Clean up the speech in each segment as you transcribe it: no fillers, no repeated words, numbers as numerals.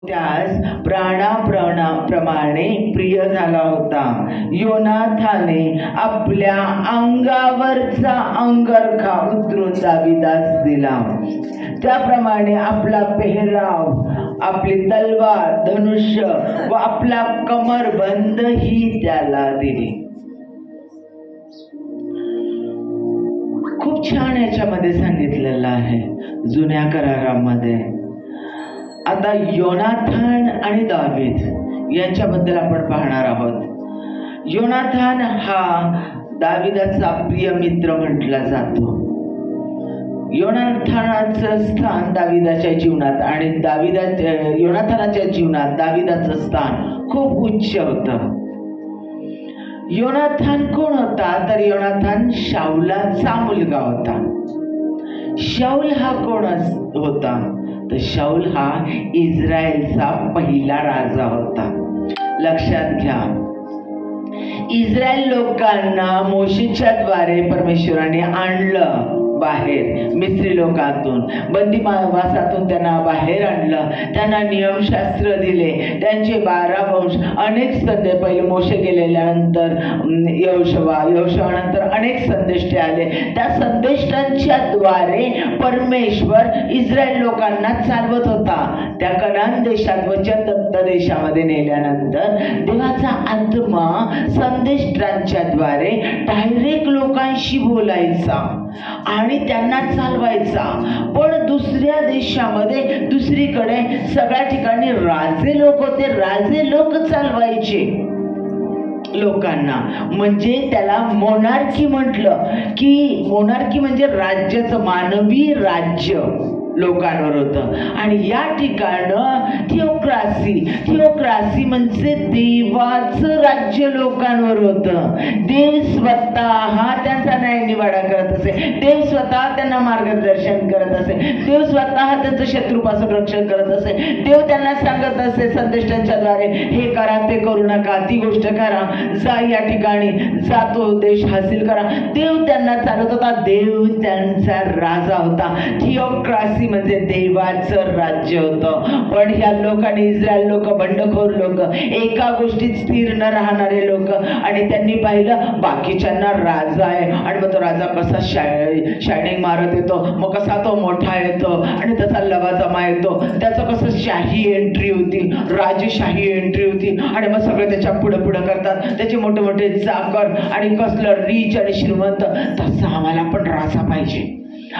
त्यास प्राणाप्रमाणे प्रिय झाला होता. योनाथाने आपल्या अंगावरचा अंगरखा उतरून दाविदास दिला. त्याप्रमाणे आपला पेहराव, आपली तलवार, धनुष्य व आपला कमरबंद ही त्याला दिली. खूप छान याच्यामध्ये सांगितलेलं आहे जुन्या करारामध्ये. आता योनाथान आणि दावीद यांच्याबद्दल आपण पाहणार आहोत. योनाथान हा दाविदाचा प्रिय मित्र म्हटला जातो. योनाथानाचं स्थान दाविदाच्या जीवनात आणि योनाथानाच्या जीवनात दाविदाचं स्थान खूप उच्च होतं. योनाथान कोण होता तर योनाथान शाऊलाचा मुलगा होता. शाऊल हा कोण होता तर शाऊल हा इस्रायलचा पहिला राजा होता. लक्षात घ्या, इस्रायल लोकांना मोशेच्या द्वारे परमेश्वराने आणलं बाहेर. मिस्री लोकांतून, बंदीवासातून त्यांना बाहेर आणलं. त्यांना नियमशास्त्र दिले, त्यांचे 12 वंश, अनेक संदेश. पहिले मोशे गेलेल्यानंतर यहोशुवानंतर अनेक संदेष्टे आले. त्या संदेष्टांच्या द्वारे परमेश्वर इस्रायल लोकांना चालवत होता. त्या कनान देशात वचनदत्त देशामध्ये नेल्यानंतर देवाचा आत्मा संदेष्टांच्या द्वारे डायरेक्ट लोकांशी बोलायचा आणि त्यांना चालवायचा. पण दुसऱ्या देशामध्ये, दुसरीकडे सगळ्या ठिकाणी राजे लोक होते. राजे लोक चालवायचे लोकांना. म्हणजे त्याला मोनार्की म्हटलं, की मोनार्की म्हणजे राज्याचं, मानवी राज्य लोकांवर होतं. आणि या ठिकाणं थिओक्रासी म्हणजे देवाचं राज्य लोकांवर होतं. देव स्वतः त्यांचा न्यायनिवाडा करत असे. देव स्वतः त्यांना मार्गदर्शन करत असे. देव स्वतः त्यांचं शत्रूपासून रक्षण करत असे. देव त्यांना सांगत असे संदेष्टांच्या द्वारे, हे करा, ते करू नका, ती गोष्ट करा, जा या ठिकाणी, जा तो देश हासिल करा. देव त्यांना चालत होता. देव त्यांचा राजा होता. थिओक्रासी म्हणजे देवाचं राज्य होतं. पण ह्या लोकांनी, इस्रायल लोक, बंडखोर लोक, एका गोष्टीत स्थिर न राहणारे लोक, आणि त्यांनी पाहिलं बाकीच्यांना राजा आहे आणि मग तो राजा कसा शायनिंग मारत येतो, मग कसा तो मोठा येतो आणि त्याचा लवाजमा येतो, त्याचं कसं शाही एंट्री होती, राजशाही एंट्री होती, आणि मग सगळे त्याच्या पुढं पुढं करतात, त्याचे मोठे मोठे चाकर, आणि कसलं रीच आणि श्रीमंत. तसं आम्हाला पण राजा पाहिजे.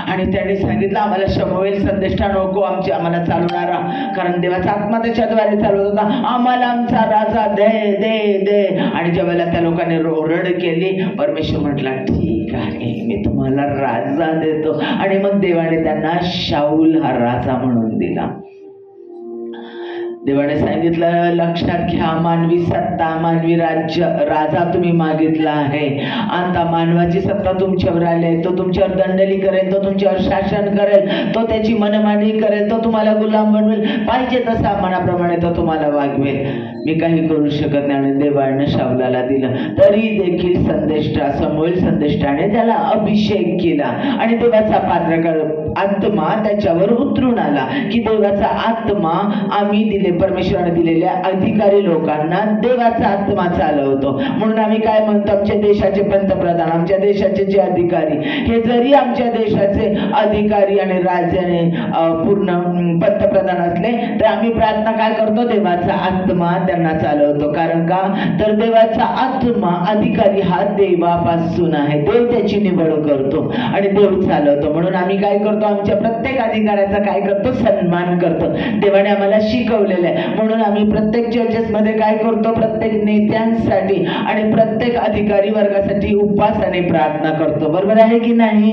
आणि त्याने सांगितलं, आम्हाला शमूएल संदेष्टा नको आम्हाला चालवणारा, कारण देवाचा आत्मा त्याच्याद्वारे चालवत होता. आम्हाला आमचा राजा दे दे दे. आणि ज्यावेळेला त्या लोकांनी ओरड केली, परमेश्वर म्हटला, ठीक आहे, मी तुम्हाला राजा देतो. आणि मग देवाने त्यांना शाऊल हा राजा म्हणून दिला. देवाने सांगितलं, लक्षात घ्या, मानवी सत्ता, मानवी राज्य, राजा तुम्ही मागितला आहे. आता मानवाची सत्ता तुमच्यावर आली आहे. तो तुमच्यावर दंडली करेल, तो तुमच्यावर शासन करेल, तो त्याची मनमानी करेल, तो तुम्हाला गुलाम बनवेल, पाहिजे तसा मनाप्रमाणे तो तुम्हाला वागवेल. मी काही करू शकत नाही. आणि देवाने शाऊलाला दिलं. तरी देखील शमूएल संदेष्टाने त्याला अभिषेक केला आणि देवाचा आत्मा त्याच्यावर उतरून आला, की देवाचा आत्मा आम्ही दिले, परमेश्वराने दिलेल्या अधिकारी लोकांना देवाचा आत्मा चालवतो. म्हणून आम्ही काय म्हणतो, आमच्या देशाचे पंतप्रधान, आमच्या देशाचे जे अधिकारी, हे जरी आमच्या देशाचे अधिकारी आणि राज्याने पूर्ण पंतप्रधान असले, तर आम्ही प्रार्थना काय करतो, देवाचा आत्मा त्यांना चालवतो. कारण का तर देवाचा आत्मा, अधिकारी हा देवापासून आहे. देव त्याची निवड करतो आणि देव चालवतो. म्हणून आम्ही काय करतो, आमच्या प्रत्येक अधिकाऱ्याचा काय करतो, सन्मान करतो. देवाने आम्हाला शिकवलेलं आहे. म्हणून आम्ही प्रत्येक चर्चेस मध्ये काय करतो, प्रत्येक नेत्यांसाठी आणि प्रत्येक अधिकारी वर्गासाठी उपवास आणि प्रार्थना करतो. बरोबर आहे की नाही?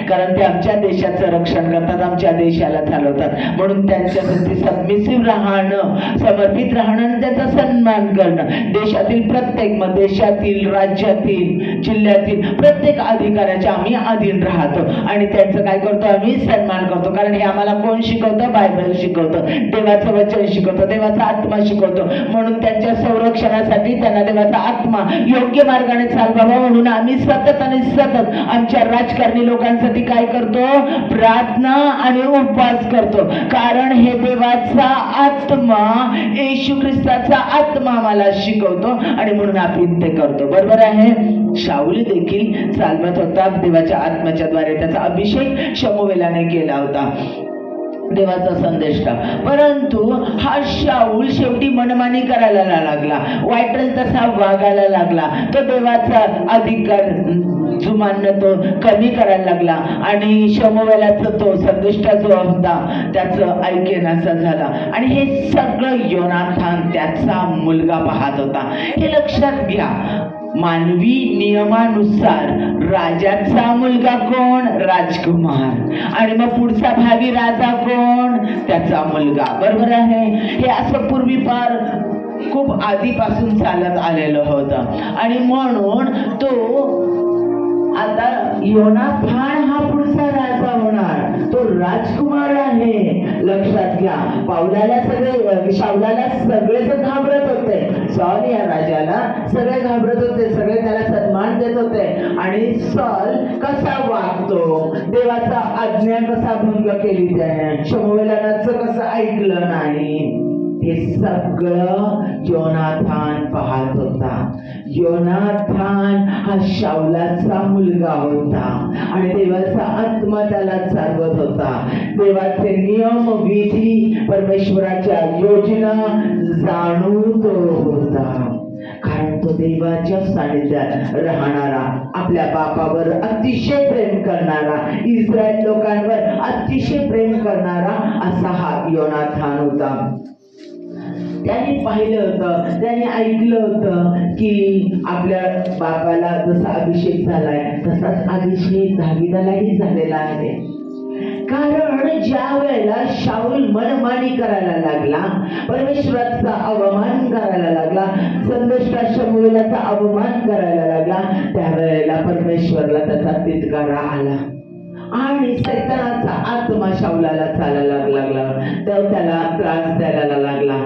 कारण ते आमच्या देशाचं रक्षण करतात, आमच्या देशाला चालवतात. म्हणून त्यांच्यासाठी सबमिसिव्ह राहणं, समर्पित राहणं आणि त्याचा सन्मान करणं. देशातील प्रत्येक, देशातील, राज्यातील, जिल्ह्यातील प्रत्येक अधिकाऱ्याच्या आम्ही अधीन राहतो आणि त्यांचं काय करतो, आम्ही आम्ही सन्मान करतो, कारण हे आम्हाला कोण शिकवतं? बायबल शिकवतं, देवाचं वचन शिकवतं, देवाचा आत्मा शिकवतो. म्हणून त्यांच्या संरक्षणासाठी त्यांना देवाचा आत्मा योग्य मार्गाने चालवावा म्हणून आम्ही सतत आणि सतत आमच्या राजकारणी लोकांसाठी काय करतो? प्रार्थना आणि उपवास करतो. कारण हे देवाचा आत्मा, येशू ख्रिस्ताचा आत्मा आम्हाला शिकवतो आणि म्हणून आपण ते करतो. बरोबर आहे. शाऊल देखील चालवत होता देवाच्या आत्म्याच्या द्वारे. त्याचा अभिषेक शमूएलाने केला होता, देवाचा संदेष्टा. परंतु हा शाऊल शेवटी मनमानी करायला लागला, वाईटल तसा वागायला लागला. तो देवाचा अधिकार जुमाननं तो कमी करायला लागला आणि शमूएलाचा तो संदेष्टा जो होता त्याचं ऐकेनासा झाला. आणि हे सगळं योनाथान त्याचा मुलगा पाहत होता. हे लक्षात घ्या, मानवी नियमानुसार राजाचा मुलगा कोण? राजकुमार. आणि मग पुढचा भावी राजा कोण? त्याचा मुलगा. बरोबर आहे. हे असं पूर्वी फार खूप आधीपासून चालत आलेलं होतं. आणि म्हणून तो आता योनाथान हा पुढचा राजा होणार, तो राजकुमार आहे. लक्षात घ्या, शाऊलाला सगळेजण घाबरत होते. सॉल या राजाला सगळे घाबरत होते, सगळे त्याला सन्मान देत होते. आणि सॉल कसा वागतो, देवाचा आज्ञा कसा भंग केली त्याने, शमूएलाचं कसं ऐकलं नाही, हे सगळं योनाथान पाहत होता. योनाथान हा शाऊलाचा मुलगा होता आणि देवाचा आत्मा त्याला चालवत होता. देवाचे नियम, विधी, परमेश्वराच्या योजना जाणून तो होता. कारण तो देवाच्या सानिध्यात राहणारा, आपल्या बापावर अतिशय प्रेम करणारा, इस्रायल लोकांवर अतिशय प्रेम करणारा असा हा योनाथान होता. त्याने पाहिलं होतं, त्याने ऐकलं होतं की आपल्या बापाला जसा अभिषेक झालाय तसाच अभिषेक दाविदालाही झालेला आहे. कारण ज्या वेळेला शाऊल मनमानी करायला लागला, परमेश्वराचा अवमान करायला लागला, संदेष्टा शमूएलाचा अवमान करायला लागला, त्यावेळेला परमेश्वरला त्याचा तिटकारा आला आणि सैतानाचा आत्मा शाऊलाला चालायला लागला, त्याला त्रास द्यायला लागला.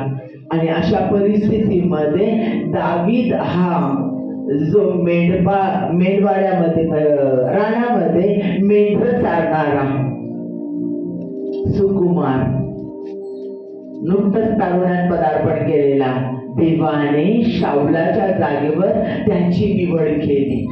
आणि अशा परिस्थितीमध्ये दावीद हा जो मेंढवाड्यामध्ये रानामध्ये मेंढर चारणारा सुकुमार, नुकतंच तारुण्यात पदार्पण केलेला, देवाने शाऊलाच्या जागेवर त्याची निवड केली.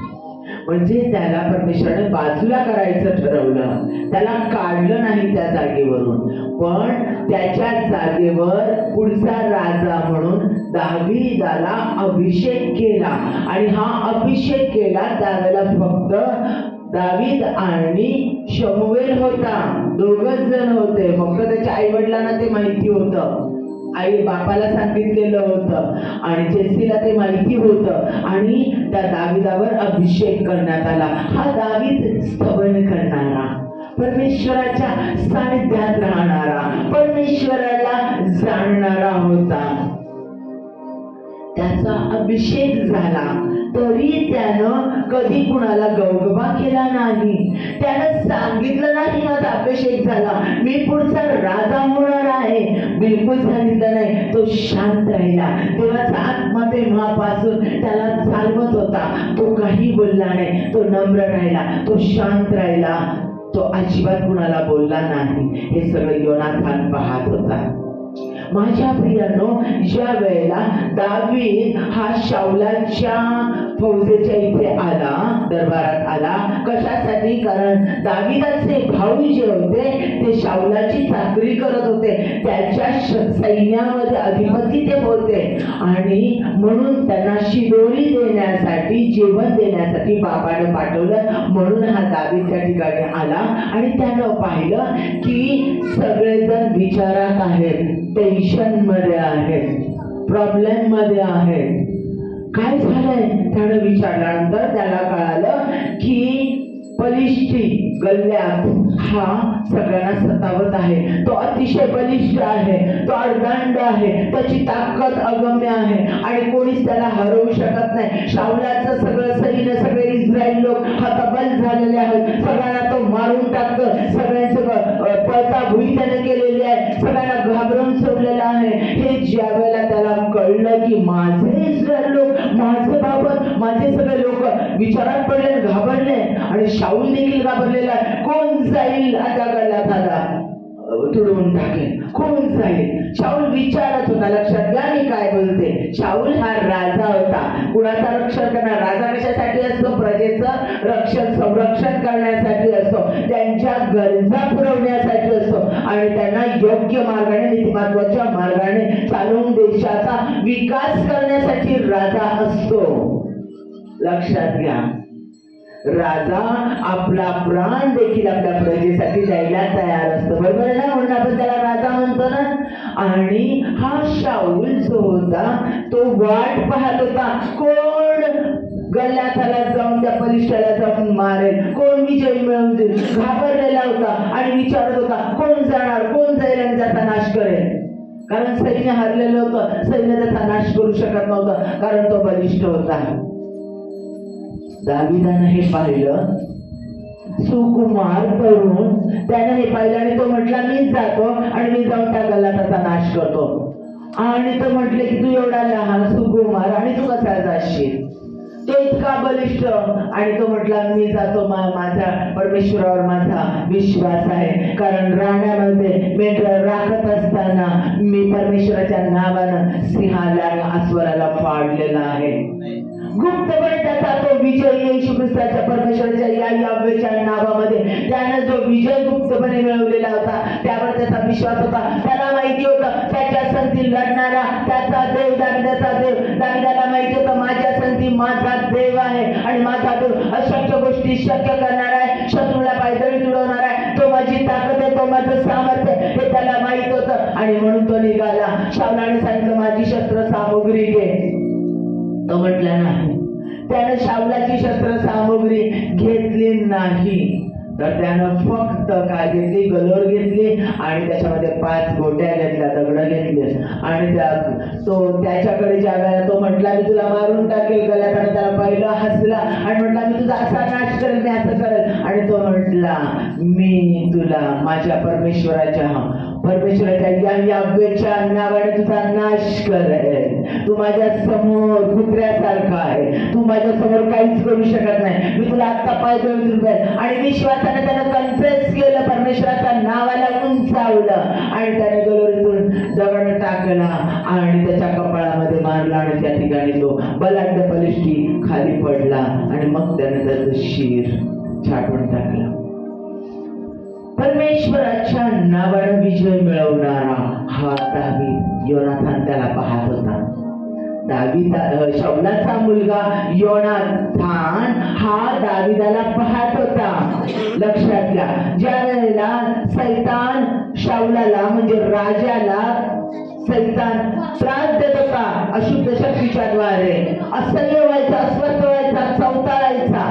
म्हणजे त्याला परमेश्वराने बाजूला करायचं ठरवलं, त्याला काढलं नाही त्या जागेवरून, पण त्याच्या जागेवर पुढचा राजा म्हणून दाविदाला अभिषेक केला. आणि हा अभिषेक केला त्यावेळेला फक्त दावीद आणि शमूएल होता, दोघच जण होते. फक्त त्याच्या आई वडिलांना ते माहिती होतं, आई बापाला सांगितलेलं होतं आणि जेसीला ते माहिती होतं. आणि त्या दाविदावर अभिषेक करण्यात आला. हा दावीद स्तवन करणारा, परमेश्वराच्या सानिध्यात राहणारा, परमेश्वराला जाणणारा होता. त्याचा अभिषेक झाला तरी त्यानं कधी कुणाला गवगवा केला नाही. त्यानं सांगितलं नाही माझा अभिषेक झाला, मी पुढचा राजा होणार आहे, बिलकुल सांगितलं नाही. तो शांत राहिला. देवाचा आत्मा तेव्हापासून त्याला चालवत होता. तो काही बोलला नाही, तो नम्र राहिला, तो शांत राहिला, तो अजिबात कुणाला बोलला नाही. हे सगळं योनाथान पाहत होता. माझ्या प्रियांनो, ज्या वेळेला दावीद हा शाऊलाच्या फौजेच्या इथे आला, दरबारात आला, कशासाठी? कारण दाविदाचे भाऊ जे होते ते शाऊलाची चाकरी करत होते, त्याच्या सैन्यामध्ये अधिपती ते होते. आणि म्हणून त्यांना शिदोरी देण्यासाठी, जेवण देण्यासाठी बापाने पाठवलं. म्हणून हा दावीद त्या ठिकाणी आला आणि त्यानं पाहिलं की सगळेजण विचारात आहेत, टेन्शन मध्ये आहेत, प्रॉब्लेम मध्ये आहेत. काय झालंय? त्यानं विचारल्यानंतर त्याला कळालं की बलिष्ठी गल्ल्यात हा सगळ्यांना सतावत आहे. तो अतिशय बलिष्ठ आहे, तो अर्धांड आहे, त्याची ताकद अगम्य आहे आणि कोणीच त्याला हरवू शकत नाही. शाऊलाचं सगळं सैन्य, सगळे इस्रायल लोक हतबल झालेले आहेत, सगळ्यांना तो मारून टाकतो, सगळ्यांचे ज्या वेळेला त्याला कळलं की माझे इस्रायल लोक, माझे बाबत, माझे सगळे लोक विचारात पडले, घाबरले आणि शाऊल देखील घाबरलेला. कोण जाईल आता गल्लाताला तुडवून टाकेल, कोण जाईल? शाऊल विचारत होता. लक्षात घ्या मी काय बोलते. शाऊल हा राजा होता. कुणाचा रक्षण करणार? राजा कशासाठी असतो? प्रजेचं रक्षण संरक्षण करण्यासाठी असतो, त्यांच्या गरजा पुरवण्यासाठी असतो आणि त्यांना योग्य मार्गाने, नीतिमत्वाच्या मार्गाने चालवून देशाचा विकास करण्यासाठी राजा असतो. लक्षात घ्या, राजा आपला प्राण देखील आपल्या प्रजेसाठी द्यायला तयार असतो. बरोबर आहे ना? म्हणून आपण त्याला राजा म्हणतो ना. आणि हा शाऊल जो होता तो वाट पाहत होता, कोण गल्लाताला जाऊन त्या बलिष्ठाला जाऊन मारेल, कोण विजय मिळवून देईल. घाबरलेला होता आणि विचारत होता कोण जाणार, कोण जाईल आणि त्याचा नाश करेल. कारण सैन्य हरलेलं होतं, सैन्य त्याचा नाश करू शकत नव्हतं कारण तो बलिष्ठ होता. दाविदानं हे पाहिलं, सुकुमार तरुण, त्यानं हे पाहिलं आणि तो म्हटला मी जातो आणि मी जाऊन त्या गल्लाताचा नाश करतो. आणि तो म्हटले की तू एवढा लहान सुकुमार आणि तू कसा जाशील? तो इतका बलिष्ठ. आणि तो म्हटला मी जातो, माझ्या परमेश्वरावर माझा विश्वास आहे. कारण राण्यामध्ये मेंढरं राखत असताना मी परमेश्वराच्या नावानं सिंहाला आणि अस्वलाला फाडलेला आहे. गुप्तपणे त्याचा तो विजय येशू ख्रिस्ताच्या परमेश्वराच्या या यावेच्या नावामध्ये त्याने जो विजय गुप्तपणे मिळवलेला होता त्यावर त्याचा विश्वास होता. त्याला माहिती होतं त्याच्या संधी लढणारा त्याचा देव दाविदाचा देव. दाविदाला माहिती होतं माझ्या संधी माझा देव आहे आणि माझा देव अशक्य गोष्टी शक्य करणार आहे, शत्रूला पायदळी तुडवणार आहे. तो माझी ताकद आहे, तो माझं सामर्थ्य हे त्याला माहित होतं आणि म्हणून तो निघाला. शाऊलाने सांगितलं माझी शस्त्र सामुग्री घे. तो म्हटला नाही. त्याने शाऊलाची शस्त्र सामुग्री घेतली नाही, तर त्यानं फक्त काय घेतली? गलोर घेतली आणि त्याच्यामध्ये 5 गोट्या घेतल्या, दगड घेतले आणि त्याच्याकडे ज्या वेळेला तो म्हटला मी तुला मारून टाकेल, गल्याने त्याला पाहिलं, हसला आणि म्हटला मी तुझा असा नाश करेल, मी असं करेल. आणि तो म्हटला मी तुला माझ्या परमेश्वराच्या यावेच्या नावाने तुझा नाश करेल. तू माझ्या समोर कुत्र्यासारखा आहे, तू माझ्या समोर काहीच करू शकत नाही. मी तुला आत्ता पायदळी तुडवेल. आणि विश्वासाने त्यानं कन्फेस केलं, परमेश्वराच्या नावाला उंचावलं आणि त्याने गलोरीतून दगड टाकला आणि त्याच्या कपाळामध्ये मारला आणि त्या ठिकाणी तो बलाढ्य बलिष्ठी खाली पडला आणि मग त्याने त्याचं शिर छाटून टाकलं. परमेश्वराच्या नावाने विजय मिळवणारा हा दावीद, योनाथान त्याला पाहत होता. शाऊलाचा मुलगा योनाथान हा दाविदाला पाहत होता. लक्षात घ्या, ज्या वेळेला सैतान शाऊलाला म्हणजे राजाला सैतान त्रास देत होता अशुद्ध शक्तीच्या द्वारे, असह्य व्हायचा, अस्वस्थ व्हायचा, चवताळायचा,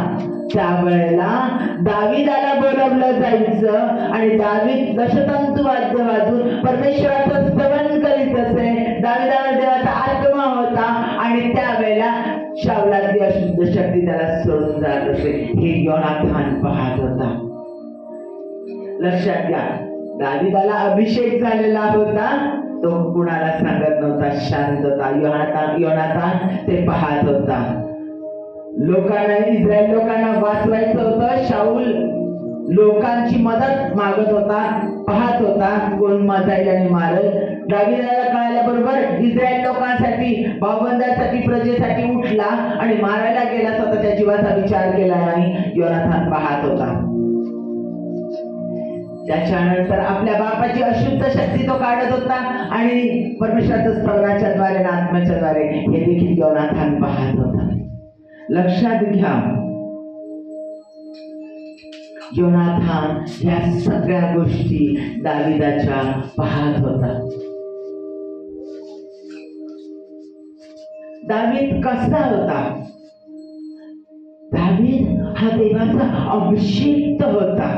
त्यावेळेला दाविदाला बोलवलं जायचं आणि दावीद दशतंतू वाद्य वाजून परमेश्वराचं स्तवन करीत असे. दाविदाला देवाचा आत्मा होता आणि त्यावेळेला शाऊलाची अशुद्ध शक्ती त्याला सोडून जात असे. हे योनाथान पाहत होता. लक्षात घ्या, दाविदाला अभिषेक झालेला होता, तो कुणाला सांगत नव्हता, शांत होता. योनाथान ते पाहत होता. लोकांना, इस्रायल लोकांना वाचवायचं होतं. शाऊल लोकांची मदत मागत होता, पाहत होता कोण जाईल आणि मारल. दाविदाला कळाल्याबरोबर इस्रायल लोकांसाठी, भावबंदासाठी, प्रजेसाठी उठला आणि मारायला गेला. स्वतःच्या जीवाचा विचार केला नाही. योनाथान पाहत होता. त्याच्यानंतर आपल्या बापाची अशुद्ध शक्ती तो काढत होता आणि परमेश्वराच्या स्तवनाच्या द्वारे, आत्म्याच्या द्वारे हे देखील योनाथान पाहत होता. लक्षात घ्या, योनाथान या सगळ्या गोष्टी दाविदाच्या पाहत होता. दावीद कसा होता? दावीद हा देवाचा अभिषेक होता.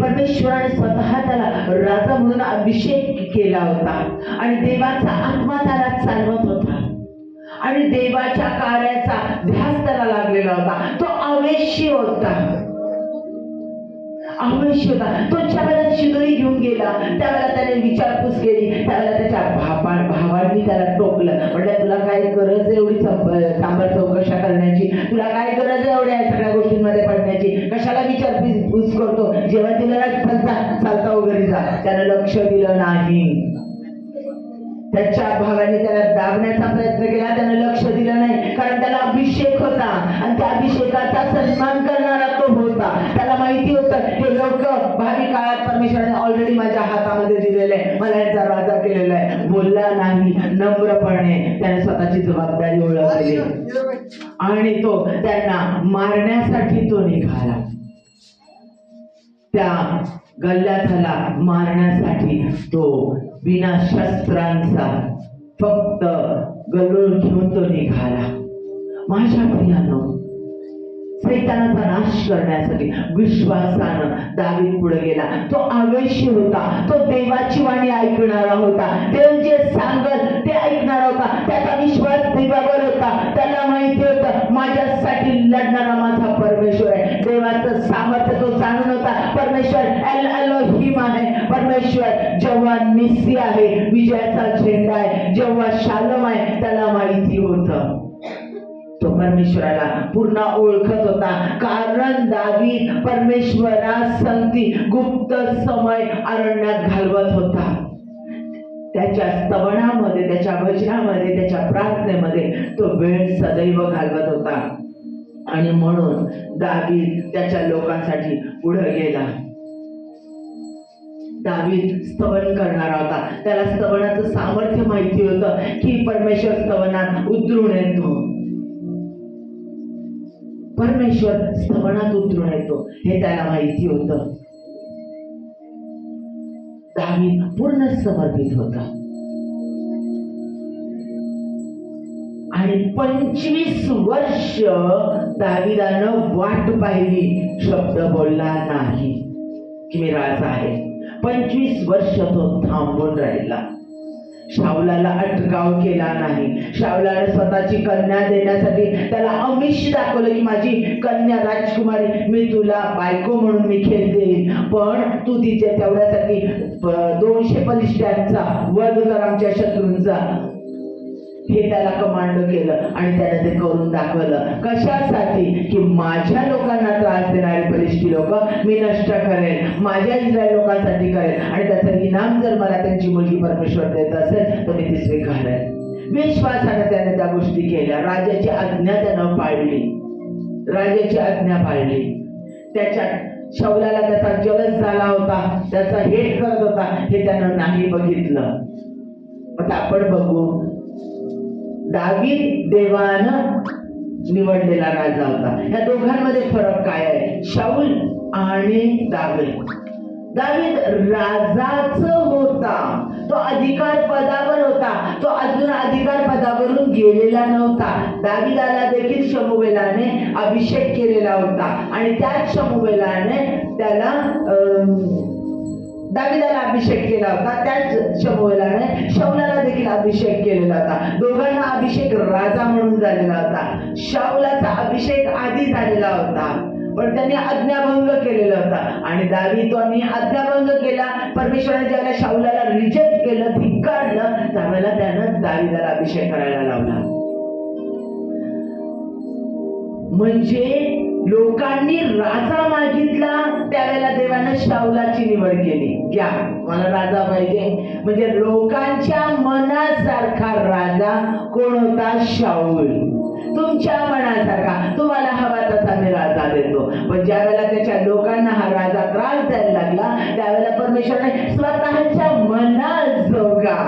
परमेश्वराने स्वतः त्याला राजा म्हणून अभिषेक केला होता आणि देवाचा आत्मा त्याला चालवत होता आणि देवाच्या कार्याचा ध्यास त्याला लागलेला होता. तो आवेशी होता. तो ज्यावेळेला शिदोरी घेऊन गेला त्यावेळेला त्याने विचारपूस केली. त्यावेळेला त्याच्या भावाला भावानी त्याला टोकलं, म्हटलं तुला काय गरज आहे एवढी सांबार चौकशा करण्याची, तुला काय गरज आहे एवढ्या सगळ्या गोष्टींमध्ये पडण्याची, कशाला विचारपूस करतो, जेव्हा तिला चालता वगैरे जा. त्यानं लक्ष दिलं नाही. त्याच्या भावाने त्याला दाबण्याचा प्रयत्न केला, त्यानं लक्ष दिलं नाही, कारण त्याला अभिषेक होता आणि त्या अभिषेकाचा सन्मान करणारा तो होता. त्याला माहिती होतं हे लोक भावी काळात परमेश्वराने ऑलरेडी माझ्या हातामध्ये दिलेले आहे, मला यांचा राजा केलेला आहे. बोलला नाही, नम्रपणे त्याने स्वतःची जबाबदारी ओळखली आणि तो त्यांना मारण्यासाठी तो निघाला. त्या गल्ल्याथाला मारण्यासाठी तो बिना शस्त्रांचा फक्त गल्लोळ घेऊन तो निघाला. माझ्या प्रियानो, सैतानाचा नाश करण्यासाठी विश्वासानं दावीद पुढे गेला. तो आवेशी होता, तो देवाची वाणी ऐकणारा होता, देव जे सांगल ते ऐकणारा होता. त्याचा विश्वास देवावर होता. त्याला माहिती होतं माझ्यासाठी लढणारा माझा परमेश्वर आहे. देवाचं सामर्थ्य तो जाणून होता. परमेश्वर एल एलोहिम आहे. परमेश्वर जेव्हा निसी आहे, विजयाचा झेंडा आहे, जेव्हा शालम आहे, त्याला माहिती होतं. तो परमेश्वराला पूर्ण ओळखत होता, कारण दावीद परमेश्वरासंगती गुप्त समय अरण्यात घालवत होता. त्याच्या स्तवनामध्ये, त्याच्या वचनामध्ये, त्याच्या प्रार्थनेमध्ये तो वेळ सदैव घालवत होता. आणि म्हणून दावीद त्याच्या लोकांसाठी पुढे गेला. दावीद स्तवन करणारा होता. त्याला स्तवनाचं सामर्थ्य माहिती होतं की परमेश्वर स्तवनात उतरून येतो, परमेश्वर स्तवनात उतरून येतो, हे त्याला माहिती होतं. दावीद पूर्ण समर्पित होता आणि 25 वर्ष दावीदानं वाट पाहिली, शब्द बोलला नाही की मी राजा आहे. 25 वर्ष तो थांबून राहिला. शाऊलाला अटकाव केला नाही. शाऊलाने स्वतःची कन्या देण्यासाठी त्याला आमिष दाखवलं की माझी कन्या राजकुमारी मी तुला बायको म्हणून मी देईन, पण तू तिच्या तेवढ्यासाठी 200 बलिष्ठांचा वध कर आमच्या शत्रूंचा. हे त्याला कमांड केलं आणि त्याने ते करून दाखवलं. कशासाठी? की माझ्या लोकांना त्रास देणारे बलिष्ठी लोक मी नष्ट करेन, माझ्या इस्रायल लोकांसाठी करेन आणि त्याचं इनाम जर मला त्यांची मुलगी परमेश्वर देत असेल तर मी ती स्वीकारेन. विश्वासाने त्याने त्या गोष्टी केल्या. राजाची आज्ञा त्यानं पाळली, राजाची आज्ञा पाळली. त्याच्यात शाऊलाला त्याचा जलद झाला होता, त्याचा हेट करत होता, हे त्यानं नाही बघितलं. आता आपण बघू, दावीद देवानं निवडलेला राजा होता. या दोघांमध्ये फरक काय आहे? शाऊल आणि दावीद. दावीद राजाच होता, तो अधिकार पदावर होता, तो अजून अधिकार पदावरून गेलेला नव्हता. दावीदाला देखील शमूएलाने अभिषेक केलेला होता आणि त्याच शमूएलाने त्याला दावीदाला अभिषेक केला होता, त्याच शमूएलाने शाऊलाला देखील अभिषेक केलेला होता. दोघांना अभिषेक राजा म्हणून झालेला होता. शाऊलाचा अभिषेक आधी झालेला होता, पण त्यांनी आज्ञाभंग केलेला होता आणि दावीदाने आज्ञाभंग केला. परमेश्वराने ज्यावेळेला शाऊलाला रिजेक्ट केलं, धिक्कारलं, त्यावेळेला त्यानं दावीदाला अभिषेक करायला लावला. म्हणजे लोकांनी राजा मागितला, त्यावेळेला देवानं शाऊलाची निवड केली. घ्या, मला राजा पाहिजे. म्हणजे लोकांच्या मनासारखा राजा कोण होता? शाऊल. तुमच्या मनासारखा, तुम्हाला हवा तसा मी राजा देतो. पण ज्या वेळेला त्याच्या लोकांना हा राजा त्रास द्यायला लागला, त्यावेळेला परमेश्वराने स्वतःच्या मनाजोगा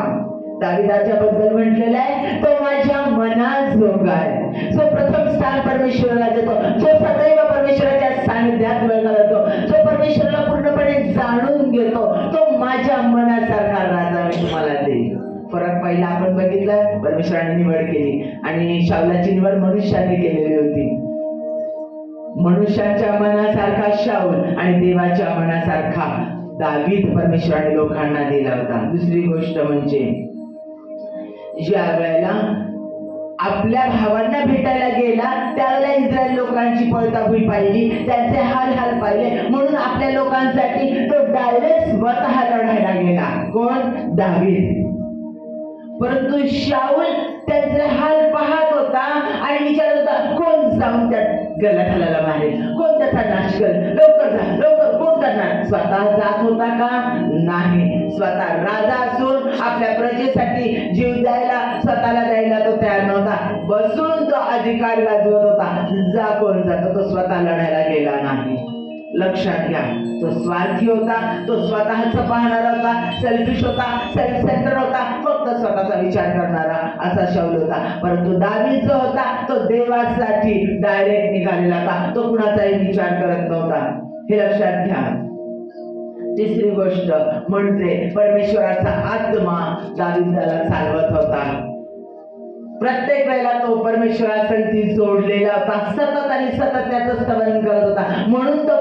दावीदाच्या बद्दल म्हटलेलं आहे, तो माझ्या मनाजोगा आहे. जो प्रथम स्थान परमेश्वराला देतो, जो सदैव परमेश्वराच्या सानिध्यात वेळ घालवतो, जो परमेश्वराला पूर्णपणे जाणून घेतो, तो माझ्या मनासारखा राजा मी तुम्हाला देईन. फरक पहिला आपण बघितला, परमेश्वराने निवड केली आणि शाऊलाची निवड मनुष्याने केलेली होती. मनुष्याच्या मनासारखा शाऊल आणि देवाच्या मनासारखा दावीद परमेश्वराने लोकांना दिला होता. दुसरी गोष्ट म्हणजे ज्या वेळेला आपल्या भावांना भेटायला गेला, त्यावेळेला इस्रायल लोकांची पळताभुई पाहिली, त्यांचे हाल पाहिले, म्हणून आपल्या लोकांसाठी तो डायरेक्ट स्वतः लढायला गेला. कोण? दावीद. परंतु शाऊल त्यांचे हाल पाहत होता आणि विचारत होता, कोण जाऊन त्या गलाठाला मारेल, कोण त्याचा नाश करेल, लवकर जा, लवकर, कोण करणार? स्वतः जात होता का? नाही. स्वतः राजा असून आपल्या प्रजेसाठी जीव द्यायला, स्वतःला द्यायला तो तयार नव्हता. बसून तो अधिकार गाजवत होता. जा कोण जातो, तो स्वतः लढायला गेला नाही. लक्षात घ्या, तो स्वार्थी होता, तो स्वतःच पाहणारा होता, सेल्फिश होता, सेल्फ सेंटर होता, फक्त स्वतःचा विचार करणारा असा शाऊल होता. परंतु दावीद जो होता तो देवासाठी डायरेक्ट निघालेला होता, तो कुणाचाही विचार करत नव्हता. हे लक्षात घ्या. तिसरी गोष्ट म्हणजे परमेश्वराचा आत्मा दावीदाला चालवत होता. प्रत्येक वेळेला तो परमेश्वरासाठी जोडलेला होता, सतत आणि सतत त्याचं स्तवन करत होता. म्हणून तो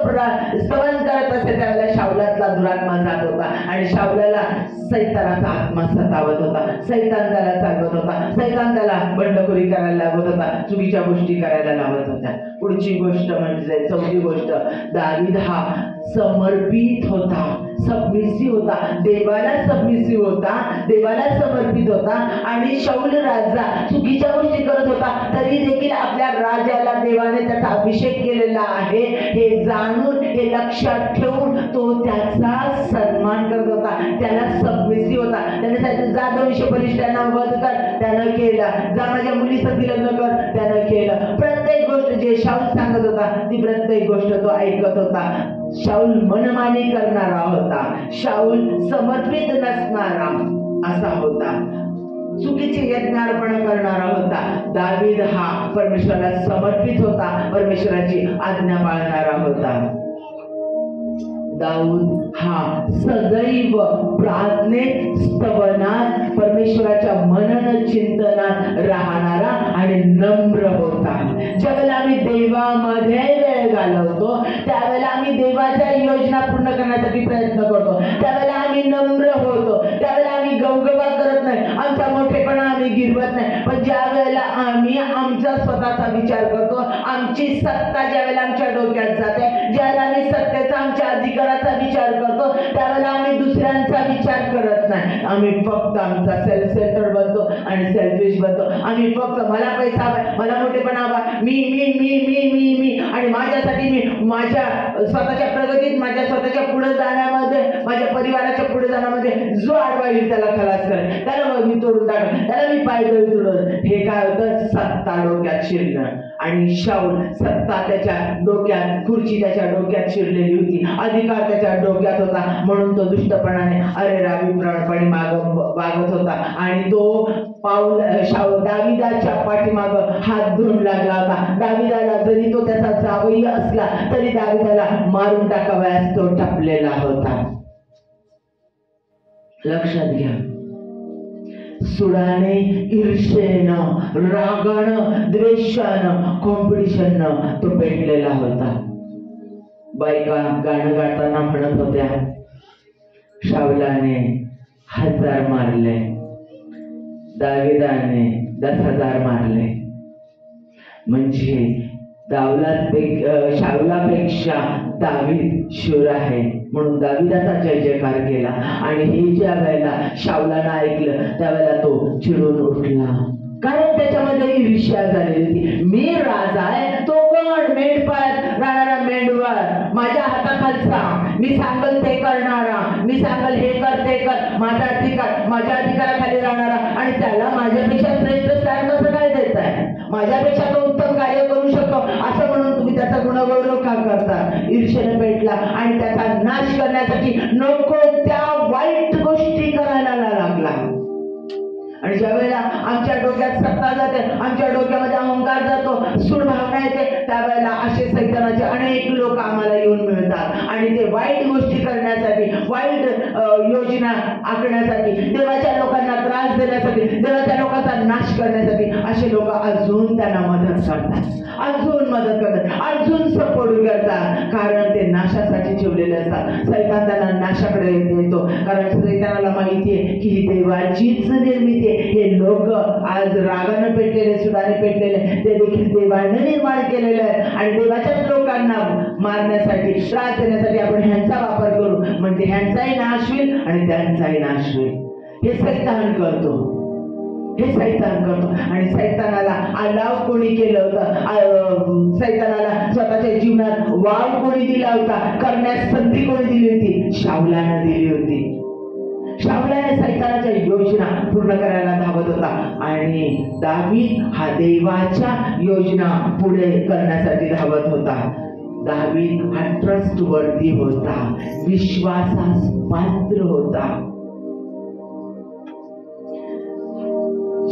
स्तवन करत असे त्यावेळेला शाऊलातला दुरात्मा जात होता आणि शाऊलाला सैतानाचा आत्मा सतावत होता. सैतान त्याला चालवत होता, सैतान त्याला बंडखोरी करायला लागत होता, चुकीच्या गोष्टी करायला लावत होत्या. पुढची गोष्ट म्हणजे चौथी गोष्ट, दावीद हा समर्पित होता, सबमिसिव्ह होता, देवाला सबमिसिव्ह होता, देवाला समर्पित होता. आणि शाऊल राजा चुकीच्या गोष्टी करत होता तरी देखील आपल्या राजाला देवाने त्याचा अभिषेक केलेला आहे हे जाणून, हे लक्षात ठेवून तो त्याचा सन्मान करत होता, त्याला सबमिसिव्ह होता. त्याने सांगितलं, जा 200 बलिष्ठांना वध कर, त्यानं केलं. जा माझ्या मुलीसाठी लग्न कर, त्यानं केलं. प्रत्येक गोष्ट जे शाऊल सांगत होता ती प्रत्येक गोष्ट तो ऐकत होता. शाऊल मनमानी करणारा होता, शाऊल समर्पित नसणारा असा होता, चुकीची यज्ञार्पण करणारा होता. दावीद हा परमेश्वराला समर्पित होता, परमेश्वराची आज्ञा पाळणारा होता. दाऊद हा सदैव प्रार्थनेत, स्तवनात, परमेश्वराच्या मनन चिंतनात राहणारा आणि नम्र होता. ज्यावेळेला आम्ही देवामध्ये वेळ घालवतो त्यावेळेला आम्ही देवाच्या योजना पूर्ण करण्यासाठी प्रयत्न करतो, त्यावेळेला आम्ही नम्र होतो, त्यावेळेला आम्ही गवगवा करत नाही, आमचा मोठेपणा आम्ही गिरवत नाही. पण ज्या वेळेला आम्ही आमचा स्वतःचा विचार करतो, आमची सत्ता ज्या वेळेला आमच्या डोक्यात जाते, ज्यावेळेला आम्ही सत्तेचा, आमच्या अधिकाराचा विचार करतो, त्यावेळेला आम्ही दुसऱ्यांचा विचार करत नाही. आम्ही फक्त आमचा सेल्फ सेंटर बनतो आणि सेल्फिश बनतो. आम्ही फक्त मला पैसा हवा, मला मोठेपणा हवा, मी मी मी मी मी मी आणि माझ्यासाठी मी माझ्या स्वतःच्या प्रगतीत, माझ्या स्वतःच्या पुढे जाण्यामध्ये, माझ्या परिवाराच्या पुढे जाण्यामध्ये जो आडवा येईल त्याला खलास करेल, त्याला मी तोडून टाकेल, त्याला मी पायदळी तोडून. हे काय होतं? सत्ता डोक्यात शिरणं. आणि शाऊल सत्ता त्याच्या डोक्यात, खुर्ची त्याच्या डोक्यात शिरलेली होती, अधिकार त्याच्या डोक्यात होता, म्हणून तो दुष्टपणाने अरेरावीपणे वागत होता. आणि तो दाविदाच्या पाठीमाग हात धुवून लागला होता. दाविदाला जरी तो त्याचा जावई असला तरी दाविदाला मारून टाकावयास तो टपलेला होता. लक्षात घ्या, सुडाने, ईर्षेनं, रागानं, द्वेषानं, कॉम्पिटिशननं तो पेटलेला होता. बायका गाणं गाताना म्हणत होत्या, शाऊलाने 1000 मारले, दाविदाने 10,000 मारले. म्हणजे शाऊलापेक्षा दावीद शूर आहे म्हणून दाविदाचा जय जयकार केला. आणि हे ज्या वेळेला शाऊलानं ऐकलं त्यावेळेला तो चिडून उठला, कारण त्याच्यामध्ये ईर्ष्या झालेली होती. मी राजा आहे, तो कोण? मेंढपाळात राहणारा मेंढवर, माझ्या हाताखालचा, मी सांगल ते करणारा, मी सांगल हे कर ते कर, माझा अधिकार, माझ्या अधिकाराखाली राहणारा. आणि त्याला माझ्यापेक्षा श्रेष्ठ स्थान कसं काय देत आहे? माझ्यापेक्षा तो उत्तम कार्य करू शकतो असं म्हणून तुम्ही त्याचा गुणगौरव का करता? ईर्ष्येने पेटला आणि त्याचा नाश करण्यासाठी नको त्या वाईट गोष्टी करायला लागला. आणि ज्या वेळेला आमच्या डोक्यात सत्ता जाते, आमच्या डोक्यामध्ये अहंकार जातो, सूड भावना येते, त्यावेळेला असे सैतानाचे अनेक लोक आम्हाला येऊन मिळतात आणि ते वाईट गोष्टी करण्यासाठी, वाईट योजना आखण्यासाठी, देवाच्या लोकांना त्रास देण्यासाठी, देवाच्या लोकांचा नाश करण्यासाठी असे लोक अजून त्यांना मदत करतात, अजून मदत करतात, अजून सपोर्ट करतात. कारण ते नाशासाठी ठेवलेले असतात. सैतान त्यांना नाशाकडे नेतो, कारण सैतानाला माहिती आहे की ही देवाचीच निर्मिती. हे लोक आज रागाने पेटलेले, सुडाने पेटलेले, ते देखील देवाने निर्माण केलेले आहेत. आणि देवाच्याच लोकांना मारण्यासाठी, त्रास देण्यासाठी आपण ह्यांचा वापर करू म्हणजे ह्यांचाही नाश होईल आणि त्यांचाही नाश होईल. हे सैतान करतो. हे सैतान करतो. आणि सैतानाला अलाव कोणी केलं होतं? सैतानाला स्वतःच्या जीवनात वाव कोणी दिला होता? करण्यास संधी कोणी दिली होती? शाऊलानं दिली होती. शाऊलाने सैतानाच्या योजना पूर्ण करायला धावत होता आणि दावीद हा देवाच्या योजना पुढे करण्यासाठी धावत होता. दावीद हा ट्रस्टवर्दी होता, विश्वासास पात्र होता.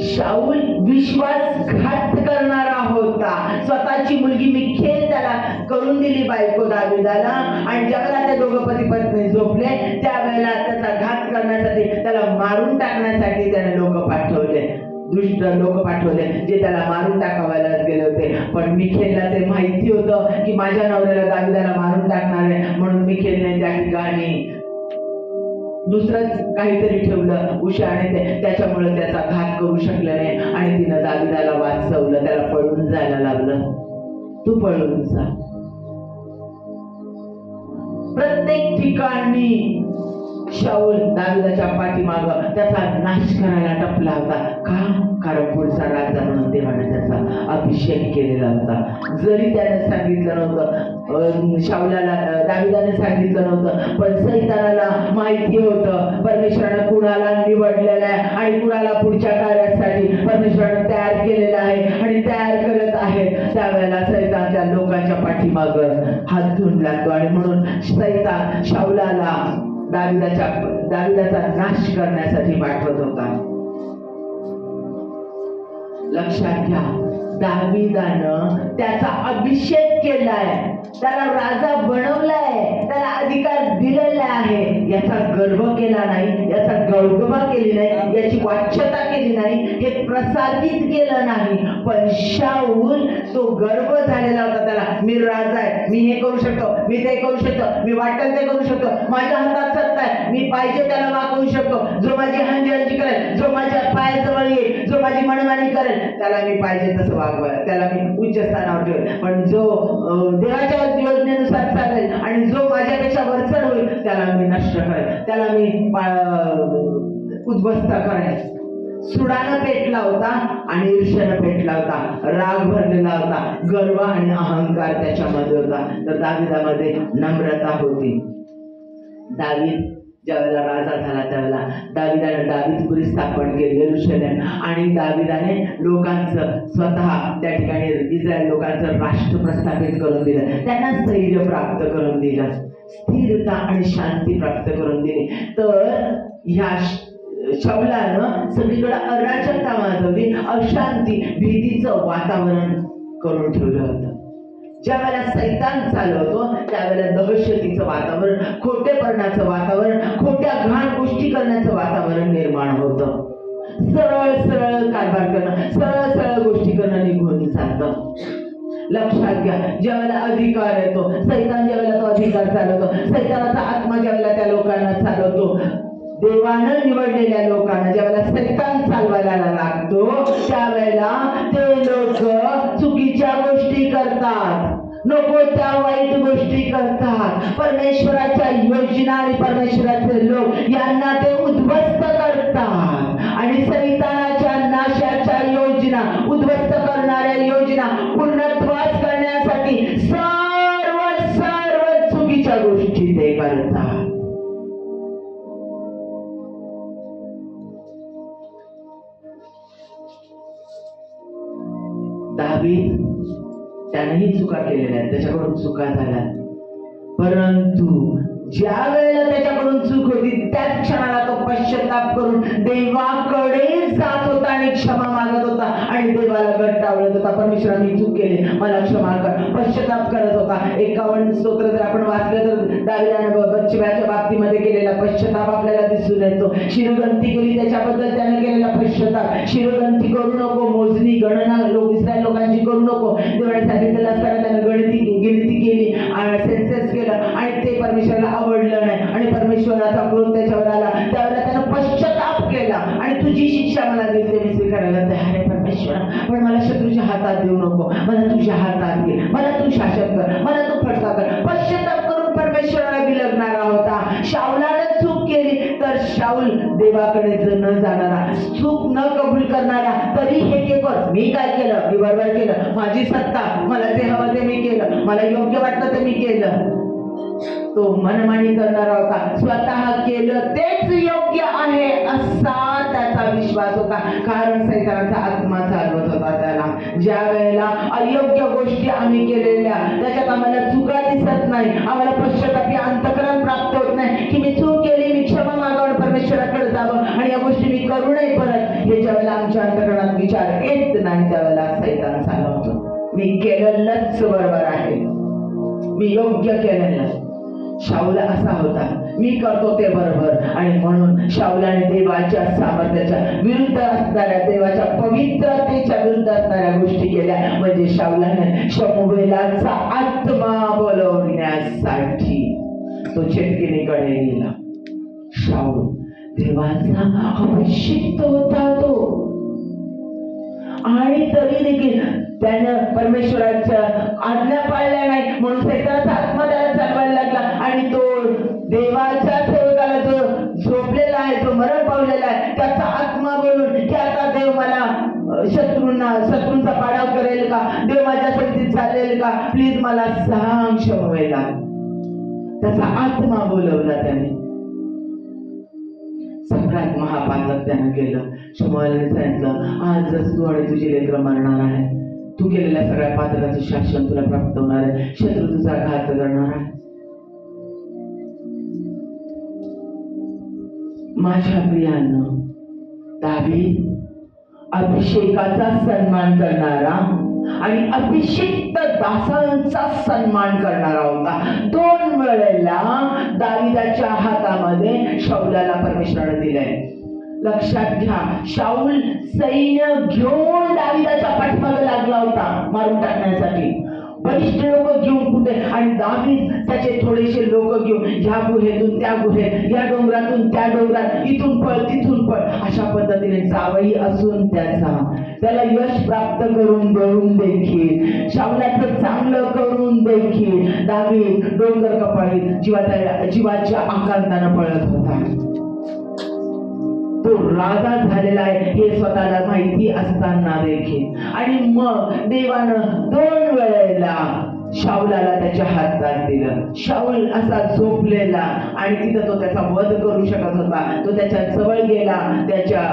शाऊल विश्वासघात करणारा होता. स्वतःची मुलगी मिखेल त्याला करून दिली बायको दावीदाला, आणि ज्यावेळेला ते दोघं पती पत्नी झोपले त्यावेळेला त्याचा घात करण्यासाठी, त्याला मारून टाकण्यासाठी त्याने लोक पाठवले, दुष्ट लोक पाठवले जे त्याला मारून टाकावायला गेले होते. पण मिखेलला ते माहिती होतं की माझ्या नवऱ्याला दावीदाला मारून टाकणार आहे, म्हणून मिखेलने त्या ठिकाणी दुसरंच काहीतरी ठेवलं उशाने, त्याच्यामुळे त्याचा घात करू शकले नाही आणि तिनं दावीदाला वाचवलं. त्याला पळून जायला लागलं. तू पळून जा. प्रत्येक ठिकाणी शाऊल दावीदाच्या पाठीमाग त्याचा नाश करायला टपला होता. का? कारण पुढचा राजा म्हणून देवाने त्याचा अभिषेक केलेला होता. जरी त्याने सांगितलं नव्हतं, शाऊलाला दावीदाने सांगितलं नव्हतं, पण सैतानाला माहिती होतं परमेश्वराने कुणाला निवडलेलं आहे आणि कुणाला पुढच्या कार्यासाठी परमेश्वराने तयार केलेलं आहे आणि तयार करत आहे. त्यावेळेला सैतानच्या लोकांच्या पाठीमाग हात धुवून लागतो आणि म्हणून सैतान शाऊलाला दावीदाचा नाश करण्यासाठी पाठवत होता. लक्षात घ्या, दावीदानं त्याचा अभिषेक केलाय, त्याला राजा बनवलाय, त्याला अधिकार दिलेला आहे. याचा गर्व केला नाही, याचा गौरव केली नाही, याची वाच्यता केली नाही, हे प्रसादित केलं नाही. पण शाऊल तो गर्व झालेला होता. त्याला मी राजा आहे, मी हे करू शकतो, मी ते करू शकतो, मी वाटेल ते करू शकतो, माझ्या हातात सत्ता आहे, मी पाहिजे त्याला वागवू शकतो. जो माझी हंजी करेल, जो माझ्या पायाजवळ येईल, जो माझी मनमानी करेल, त्याला मी पाहिजे तसं वागवाय, त्याला मी उच्च स्थानावर ठेवेल. पण जो देवाच्या योजनेनुसार चालेल आणि जो माझ्यापेक्षा वरचढ होईल त्याला मी नष्ट करेल, त्याला मी उद्ध्वस्त करेल. सुडानं पेटला होता आणि ईर्ष्यानं पेटला होता, राग भरलेला होता, गर्व आणि अहंकार त्याच्यामध्ये होता. तर दावीदामध्ये नम्रता होती. दावीद ज्यावेळेला राजा झाला त्यावेळेला दावीदाने दावीदपुरी स्थापन केली यरूशलेम, आणि दावीदाने लोकांचं स्वतः त्या ठिकाणी इस्रायल लोकांचं राष्ट्र प्रस्थापित करून दिलं, त्यांना स्थैर्य प्राप्त करून दिलं, स्थिरता आणि शांती प्राप्त करून दिली. तर ह्या शाऊलानं सगळीकडे अराजकता माजवली, अशांती, भीतीचं वातावरण करून ठेवलं होतं. ज्या वेळेला सैतान चालवतो त्यावेळेला दहशतीचं वातावरण, खोटेपणाचं वातावरण, खोट्या घाण गोष्टी करण्याचं वातावरण निर्माण होतं. सरळ सरळ कारभार करणं, सरळ सरळ गोष्टी करणं निघून जातं. लक्षात घ्या, ज्या वेळेला अधिकार येतो, सैतान ज्या वेळेला तो अधिकार चालवतो, सैतानाचा आत्मा ज्या वेळेला त्या लोकांना चालवतो, देवानं निवडलेल्या लोकांना ज्यावेळेला सैतान चालवायला लागतो त्यावेळेला ते लोक चुकीच्या गोष्टी करतात, नको त्या वाईट गोष्टी करतात. परमेश्वराच्या योजना आणि परमेश्वराचे लोक यांना ते उद्ध्वस्त करतात आणि सैतानाच्या नाशाच्या योजना, उद्ध्वस्त करणाऱ्या योजना पूर्णत्वास करण्यासाठी सर्व चुकीच्या गोष्टी ते करतात. दावीद त्यानेही चुका केलेल्या आहेत, त्याच्याकडून चुका झाल्या, परंतु ज्या वेळेला त्याच्याकडून चूक होती त्याच क्षणाला तो पश्चाताप करून देवाकडे जात होता आणि क्षमा मागत होता आणि देवाला गट्टावळत होता. परमेश्वरा मी चूक केली, मला क्षमा कर, पश्चाताप करत होता. 51 स्तोत्र जर आपण वाचलं तर दावीदाने बत्शेबाच्या बाबतीमध्ये केलेला पश्चाताप आपल्याला दिसून येतो. शिरगंती केली त्याच्याबद्दल त्याने केलेला पश्चाताप. शिरगंती करू नको, मोजणी गणना इस्रायल लोकांची करू नको, देवाने सांगितलेलं असताना त्याने गिणती केली आणि सेन्सस केलं आणि ते परमेश्वराला आवडलं नाही आणि परमेश्वराचा क्रोध त्याच्यावर आला. त्यावेळेला त्यानं पश्चाताप केला आणि तुझी शिक्षा मला दिली ते मी स्वीकारायला तयार आहे परमेश्वरा, पण मला शत्रूच्या हातात देऊ नको, मला तुझ्या हातात घे, मला तू शासन कर, मला तू फटका कर. पश्चाताप करून परमेश्वराला बिलगणारा होता. शाऊलाने चूक केली तर शाऊल देवाकडे न जाणारा, चूक न कबूल करणारा, तरी हे केवळ मी काय केलं, मी बरोबर केलं, माझी सत्ता, मला जे हवं ते मी केलं, मला योग्य वाटतं ते मी केलं, तो मनमानी करणारा होता. स्वतः केलं तेच योग्य आहे असा त्याचा विश्वास होता. कारण सैतानाचा आत्मा चालवत होता त्याला. ज्या वेळेला अयोग्य गोष्टी आम्ही केलेल्या, त्याच्यात आम्हाला चुका दिसत नाही, आम्हाला पश्चातापी अंतःकरण प्राप्त होत नाही की मी चूक केली, मी क्षमा मागावं, परमेश्वराकडे जावं आणि या गोष्टी मी करू नये परत, हे ज्या वेळेला आमच्या अंतःकरणात विचार येत नाही त्यावेळेला सैतान चालवतो. मी केलेलंच बरोबर आहे, मी योग्य केलेलं. शाऊल असा होता, मी करतो ते बरोबर, आणि म्हणून शाऊलाने देवाच्या सामर्थ्याच्या विरुद्ध असणाऱ्या, देवाच्या पवित्रतेच्या विरुद्ध असणाऱ्या गोष्टी केल्या. म्हणजे शाऊलाने शमूएलाचा आत्मा बोलवण्यासाठी तो चेटकिनीकडे गेला. शाऊल देवाचा अभिषिक्त होता तो, आणि तरी देखील त्यानं परमेश्वराच्या आज्ञा पाळल्या नाही, म्हणून सैतानाचा आत्मा त्याला चालवायला लागला. आणि तो देवाच्या सेवकाला जो झोपलेला आहे, जो मरण पावलेला आहे, त्याचा आत्मा बोलून की आता देव मला शत्रूंचा पाडाव करेल का, देव माझ्या संगतीत चालेल का, प्लीज मला सांग शमूएला. त्याचा आत्मा बोलवला त्याने. सगळ्यात महापातक त्यानं केलं. शमूएलाने सांगितलं, आजच तू आणि तुझी लेकरं मरणार आहे, तू केलेल्या सगळ्या पातकाचं शासन तुला प्राप्त होणार आहे, शत्रू तुझा घात करणार आहे. माझ्या प्रियानं, दावीद अभिषेकाचा सन्मान करणारा आणि अभिषिक्त दासांचा सन्मान करणारा होता. 2 वेळेला दावीदाच्या हातामध्ये शाऊलाला परमेश्वराने दिलंय. लक्षात घ्या, शाऊल सैन्य घेऊन दावीदाच्या पाठीमागे लागला होता मारून टाकण्यासाठी. बरीचशी लोक घेऊन कुठे, आणि दावीद त्याचे थोडेसे लोक घेऊन ह्या गुहेतून त्या गुहेत, या डोंगरातून त्या डोंगरात, इथून पळ तिथून पळ, अशा पद्धतीने जावई असून त्याला यश प्राप्त करून देऊन देखील, शाऊलाचं चांगलं करून देखील दावीद डोंगर कपाळीत जीवाच्या आकांतानं पळत होता. तो राजा झालेला आहे हे स्वतःला माहिती असताना देखील. आणि मग देवानं 2 वेळेला शाऊलाला त्याच्या हातात दिलं. शाऊल असा झोपलेला, आणि तिथं तो त्याचा वध करू शकत होता. तो त्याच्या जवळ गेला, त्याच्या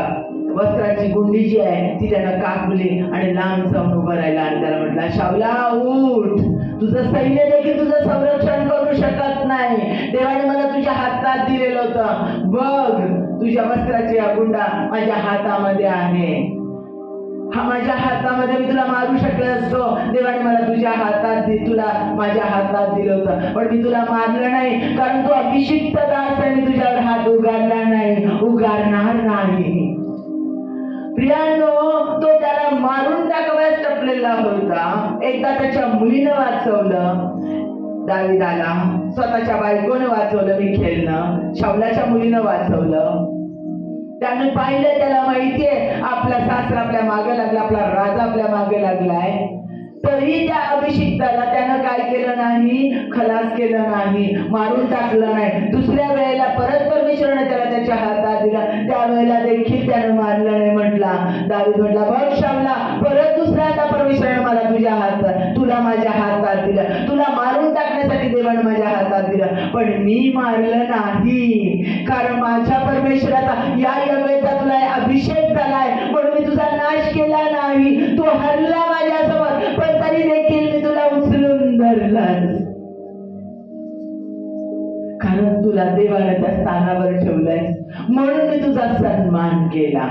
वस्त्राची गुंडी जी आहे ती त्यानं कापली आणि लांब जाऊन उभं राहिला आणि त्याला म्हटलं, शाऊला उठ, तुझं सैन्य देखील तुझं संरक्षण करू शकत नाही, देवाने मला तुझ्या हातात दिलेलं होतं, बघ तुझ्या वस्त्राची गुंडा माझ्या हातामध्ये आहे, हा माझ्या हातामध्ये, मी तुला मारू शकलो असतो, देवाने मला तुझ्या हातात तुला माझ्या हातात दिलं होतं, पण मी तुला मारलं नाही, कारण तू अभिषिक्त दास आहे, मी तुझ्यावर हात उगारला नाही, उगारणार नाही. प्रियानो, तो त्याला मारून टाकवायला टपलेला होता. एकदा त्याच्या मुलीनं वाचवलं दावीदाला, स्वतःच्या बायकोनं वाचवलं मिखेलनं, शाऊलाच्या मुलीनं वाचवलं. त्यानं पाहिलं, त्याला माहितीये आपला सासरा आपल्या मागे लागला, आपला राजा आपल्या मागे लागलाय, तरी त्या अभिषिक्ताला त्यानं काय केलं नाही, खलास केलं नाही, मारून टाकलं नाही. दुसऱ्या वेळेला परत परमेश्वराने त्याला त्याच्या हातात दिला, त्यावेळेला देखील त्यानं मारलं नाही. म्हटला दावीद, म्हटला, बघ शाऊला, परत दुसऱ्यांदा परमेश्वराने मला तुझ्या हातात, तुला माझ्या हातात दिलं, तुला मारून टाकण्यासाठी देवाने माझ्या हातात दिलं, पण मी मारलं नाही, कारण माझ्या परमेश्वराचा या यज्ञाचा तुला अभिषेक झालाय, म्हणून मी तुझा नाश केला नाही, तू हरला माझ्यासमोर, पण तरी देखील मी तुला उचलून धरलास, कारण तुला देवाने त्या स्थानावर ठेवलंय, म्हणून मी तुझा सन्मान केला.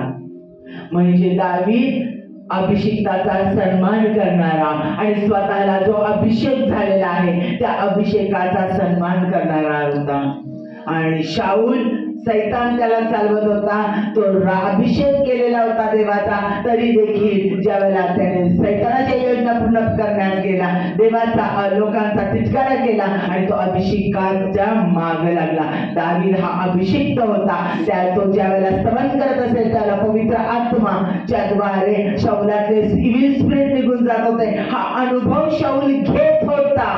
म्हणजे दावीद अभिषेकाचा सन्मान करणारा आणि स्वतःला जो अभिषेक झालेला आहे त्या अभिषेकाचा सन्मान करणारा होता. आणि शाऊल सैतान त्याला चालवत होता, तो अभिषेक केलेला होता देवाचा, तरी देखील ज्या वेळेला त्याने सैतानाच्या योजना पूर्ण करण्यात गेला, देवाचा लोकांचा तिटकारा केला आणि तो अभिषेकाच्या मागे लागला. दावीद हा अभिषिक्त होता, तो ज्या वेळेला स्तवन करत असेल त्याला पवित्र आत्मा ज्याद्वारे शाऊलाचे इव्हिल स्पिरिट निघून जात होते, हा अनुभव शाऊल घेत होता.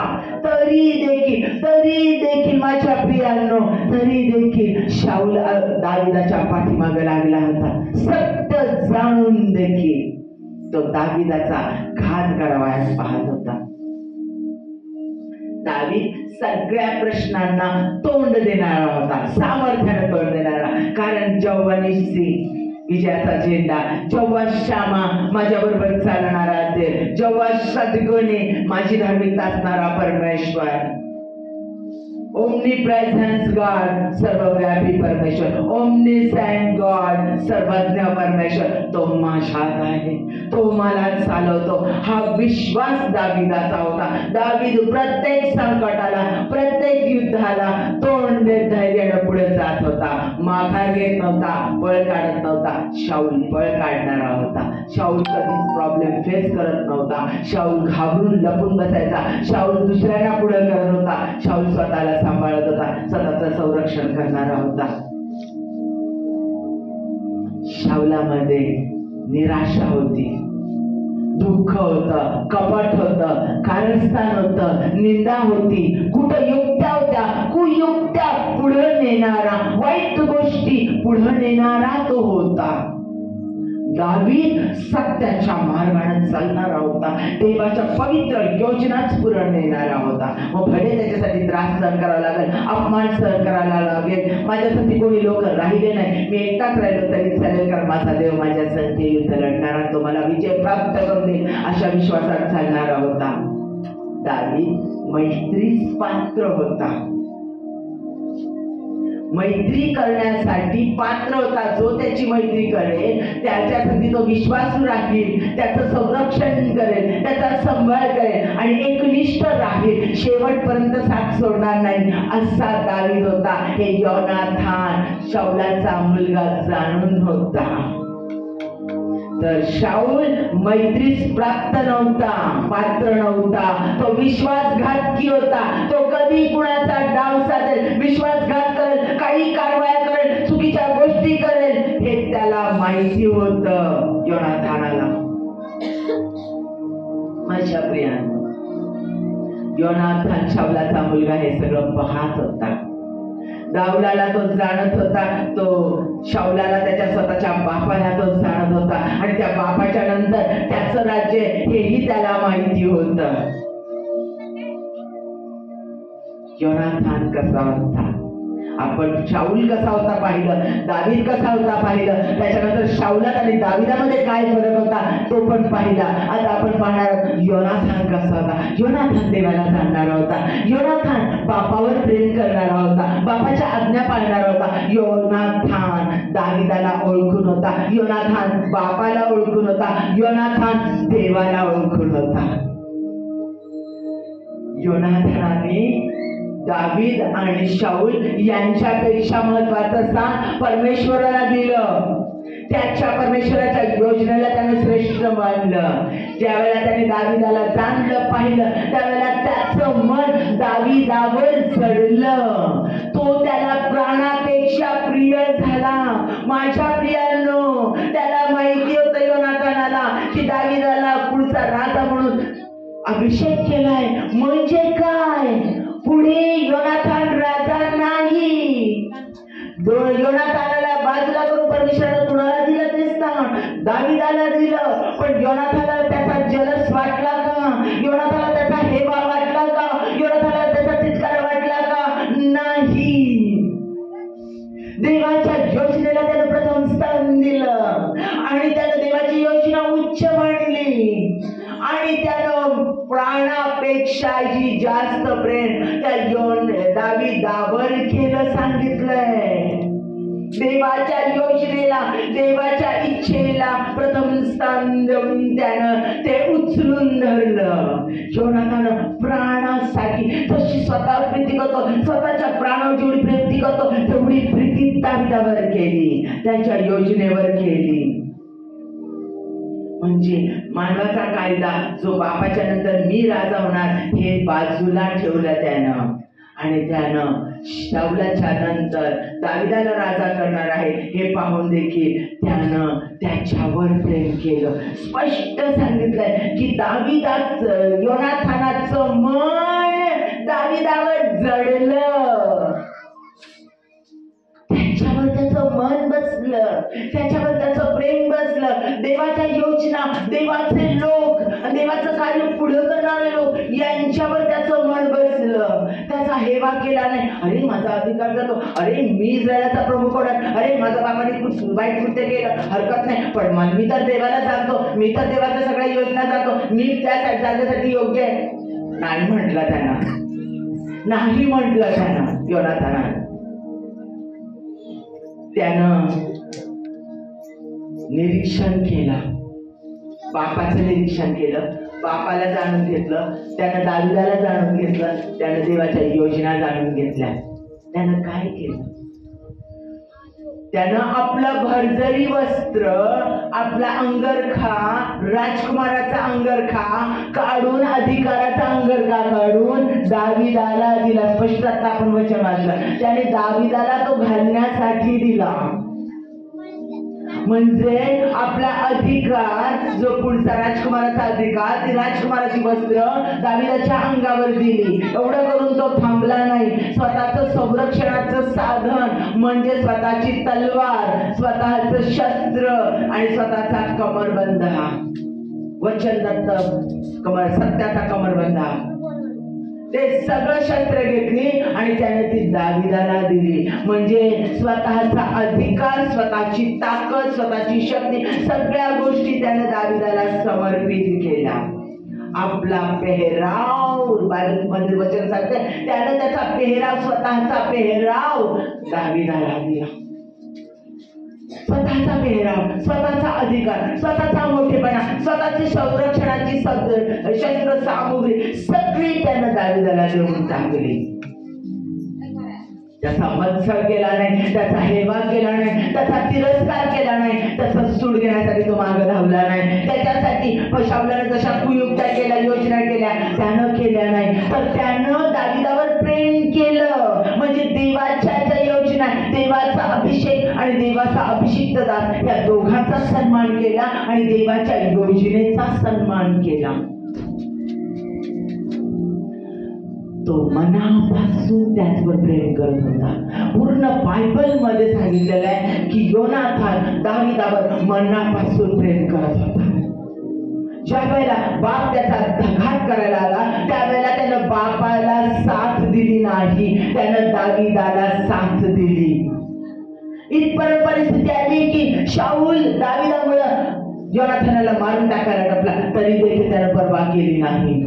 तर तरी देखील माझ्या प्रियांनो, तरी देखील शाऊल दाविदाच्या पाठीमागे लागला होता. सत्य जाणून देखील तो दाविदाचा घात करावयास पाहत होता. दावीद सगळ्या प्रश्नांना तोंड देणारा होता, सामर्थ्याने तोंड देणारा. कारण जेव्हा विजयाचा झेंडा, जेव्हा श्यामा माझ्या बरोबर चालणारा असेल, जेव्हा सद्गुणी माझी धार्मिकता असणारा परमेश्वर, ओमनीप्रेझेन्स गॉड, सर्वव्यापी परमेश्वर, ओमनिसेंट गॉड, सर्वज्ञ परमेश्वर, तो माझ्यात आहे, तो मला चालवतो. हा विश्वास दाविदाचा होता. दावीद प्रत्येक संकटाला, प्रत्येक युद्धाला तोंड देत धैर्याने पुढे जात होता. माघार घेत नव्हता, पळ काढत नव्हता. शाऊल पळ काढणारा होता. शाऊल कधीच प्रॉब्लेम फेस करत नव्हता. शाऊल घाबरून लपून बसायचा. शाऊल दुसऱ्यांना पुढे करत होता. शाऊल स्वतःला सांभाळत होता, स्वतःचं संरक्षण करणारा होता. शाऊलामध्ये निराशा होती, दुःख होतं, कपट होतं, कारस्थान होतं, निंदा होती, कुठं युक्त्या होत्या, कुयुक्त्या पुढे नेणारा, वाईट गोष्टी पुढे नेणारा तो होता. दावीद सत्याच्या मार्गाने चालणारा होता. देवाच्या पवित्र योजनाच पूर्ण नेणारा होता. मग भले त्याच्यासाठी त्रास सहन करावा लागेल, अपमान सहन करायला लागेल. माझ्यासाठी कोणी लोक राहिले नाही, मी एकटाच राहिलो तरी चालेल, कारण माझा देव माझ्या संधी युद्ध लढणारा, तो मला विजय प्राप्त करून देईल, अशा विश्वासात चालणारा होता. दावीद मैत्रीस पात्र होता. मैत्री करण्यासाठी पात्र होता. जो त्याची मैत्री करेल त्याच्यासाठी तो विश्वासू राहील, त्याचं संरक्षण करेल, त्याचा सांभाळ करेल आणि एकनिष्ठ राहील, शेवटपर्यंत साथ सोडणार नाही, असा दावीद होता. हे योनाथान शाऊलाचा मुलगा जाणून होता. तर शाऊल मैत्रीस प्राप्त नव्हता, पात्र नव्हता. तो विश्वासघातकी होता. तो कधी कुणाचा डाव साधेल, विश्वासघात करेल, काही कारवाया करेल, चुकीच्या गोष्टी करेल, हे त्याला माहिती होतं. योनाथानाला, माझ्या प्रियांनो, योनाथान शाऊलाचा मुलगा हे सगळं पाहत होता. दाऊलाला तो जाणत होता, तो शाऊलाला त्याच्या स्वतःच्या बापाला तो जाणत होता आणि त्या बापाच्या नंतर त्याचं राज्य हेही त्याला माहिती होतं. योनाथान कसा होता, आपण शाऊल कसा होता पाहिलं, दावीद कसा होता पाहिलं, त्याच्यानंतर शाऊलात आणि दाविदामध्ये काय फरक होता तो पण पाहिला. आता आपण पाहणार योनाथान कसा होता. योनाथान देवाला जाणणारा होता. योनाथान बापावर प्रेम करणारा होता, बापाच्या आज्ञा पाळणारा होता. योनाथान दाविदाला ओळखून होता. योनाथान बापाला ओळखून होता. योनाथान देवाला ओळखून होता. योनाथानाने दावीद आणि शाऊल यांच्यापेक्षा महत्वाचं स्थान परमेश्वराला दिलं. त्याच्या परमेश्वराच्या योजनेला त्याने श्रेष्ठ मानलं. ज्यावेळेला त्याने दावीदाला जाणलं पाहिलं त्यावेळेला त्याचं मन दावीदावर चढलं. तो त्याला प्राणापेक्षा प्रिय झाला. माझ्या प्रियांनो, त्याला माहिती होतं योनाथानाला की दावीदाला पुढचा राजा म्हणून अभिषेक केलाय. म्हणजे काय, पुढे योनाथान राजा नाही. योनाथानाला बाजूला करून परमेश्वराने कुणाला दिलं ते स्थान, दावीदाला दिलं. पण योनाथानाला त्याचा जलस वाटला का, योनाथानाला त्याचा हेवा वाटला का, योनाथानाला त्याचा तितकार वाटला का, नाही. देवाच्या योजनेला त्यानं प्रथम स्थान दिलं आणि त्यानं देवाची योजना उच्च मानली आणि त्यानं प्राणापेक्षाही जास्त प्रेम त्या दावीदावर केलं सांगितलंय. देवाच्या योजनेला, देवाच्या इच्छेला प्रथम स्थान देऊन त्यानं ते उचलून धरलं. योनाथानं प्राणासाठी जशी स्वतःवर प्रीती करतो, स्वतःच्या प्राणावर जेवढी प्रीती करतो तेवढी प्रीती दावीदावर केली, त्याच्या योजनेवर केली. म्हणजे मानवाचा कायदा जो बापाच्या नंतर मी राजा होणार हे बाजूला ठेवलं त्यानं आणि त्यानं शाऊलाच्या नंतर दावीदाला राजा करणार आहे हे पाहून देखील त्यानं त्याच्यावर प्रेम केलं. स्पष्ट सांगितलंय की दावीदाचं, योनाथानाचं मन दाविदावर जडलं, त्याच्यावर त्याचं मन बसलं, त्याच्यावर त्याचं प्रेम बसलं. देवाच्या योजना, देवाचे लोक, देवाचं कार्य पुढे करणारे लोक यांच्यावर त्याचं मन बसलं. त्याचा हेवा केला नाही, अरे माझा अधिकार जातो, अरे मी इस्रायलाचा प्रमुख होणार, अरे माझ्या बाबाने वाईट कृत्य केलं, हरकत नाही, पण मी तर देवाला जाणतो, मी तर देवाच्या सगळ्या योजना जातो, मी त्यासाठी योग्य आहे. नाही म्हटलं त्यांना, नाही म्हटलं त्यांना योनाथानानं. त्यानं निरीक्षण केलं, बापाचं निरीक्षण केलं, बापाला जाणून घेतलं, त्यानं दाविदाला जाणून घेतलं, त्यानं देवाच्या योजना जाणून घेतल्या. त्यानं काय केलं? त्यानं आपलं भरजरी वस्त्र, आपला अंगरखा, राजकुमाराचा अंगरखा काढून, अधिकाराचा अंगरखा काढून दाविदाला दिला. स्पष्ट आता आपण वचन वाचलं, त्याने दाविदाला तो घालण्यासाठी दिला. म्हणजे आपला अधिकार, जो पुढचा राजकुमाराचा अधिकार, ती राजकुमाराची वस्त्र दाविदाच्या अंगावर दिली. एवढं करून तो थांबला नाही. स्वतःचं संरक्षणाचं साधन म्हणजे स्वतःची तलवार, स्वतःचं शस्त्र आणि स्वतःचा कमरबंद, हा वचनदत्त कमर, सत्याचा कमरबंद, ते सगळं शस्त्र घेतली आणि त्याने ती दाविदाला दिली. म्हणजे स्वतःचा अधिकार, स्वतःची ताकद, स्वतःची शक्ती, सगळ्या गोष्टी त्याने दाविदाला समर्पित केल्या. आपला पेहराव, बायबलमध्ये वचन सांगते, त्याने त्याचा पेहराव, स्वतःचा पेहराव दाविदाला दिला. स्वतःचा पेहराव, स्वतःचा अधिकार, स्वतःचा मोठेपणा, स्वतःची संरक्षणाची शस्त्र सामुग्री सगळी त्यानं दाविदाला देऊन टाकली. त्याचा मत्सर केला नाही, त्याचा हेवा केला नाही, त्याचा तिरस्कार केला नाही, त्याचा सूड घेण्यासाठी तो मागे धावला नाही. त्याच्यासाठी शाऊलाने जशा कुयुक्त्या केल्या, योजना केल्या, त्यानं केल्या नाही, तर त्यानं दाविदावर प्रेम केलं. म्हणजे देवाच्या ज्या योजना, देवाचा अभिषेक आणि देवाचा अभिषिक्तदार, या दोघांचा सन्मान केला आणि देवाच्या योजनेचा सन्मान केला. तो मनापासून त्याच्यावर प्रेम करत होता. पूर्ण बायबल मध्ये सांगितलेलं आहे की योनाथान दाविदावर मनापासून प्रेम करत होता. ज्या वेळेला बाप त्याचा घात करायला आला, त्यावेळेला त्यानं बापाला साथ दिली नाही, त्यानं दाविदाला साथ दिली. इथपर्यंत परिस्थिती आली की शाऊल दाविदामुळं योनाथानाला मारून टाकायला टपला, तरी देखील त्यानं पर्वा केली नाही.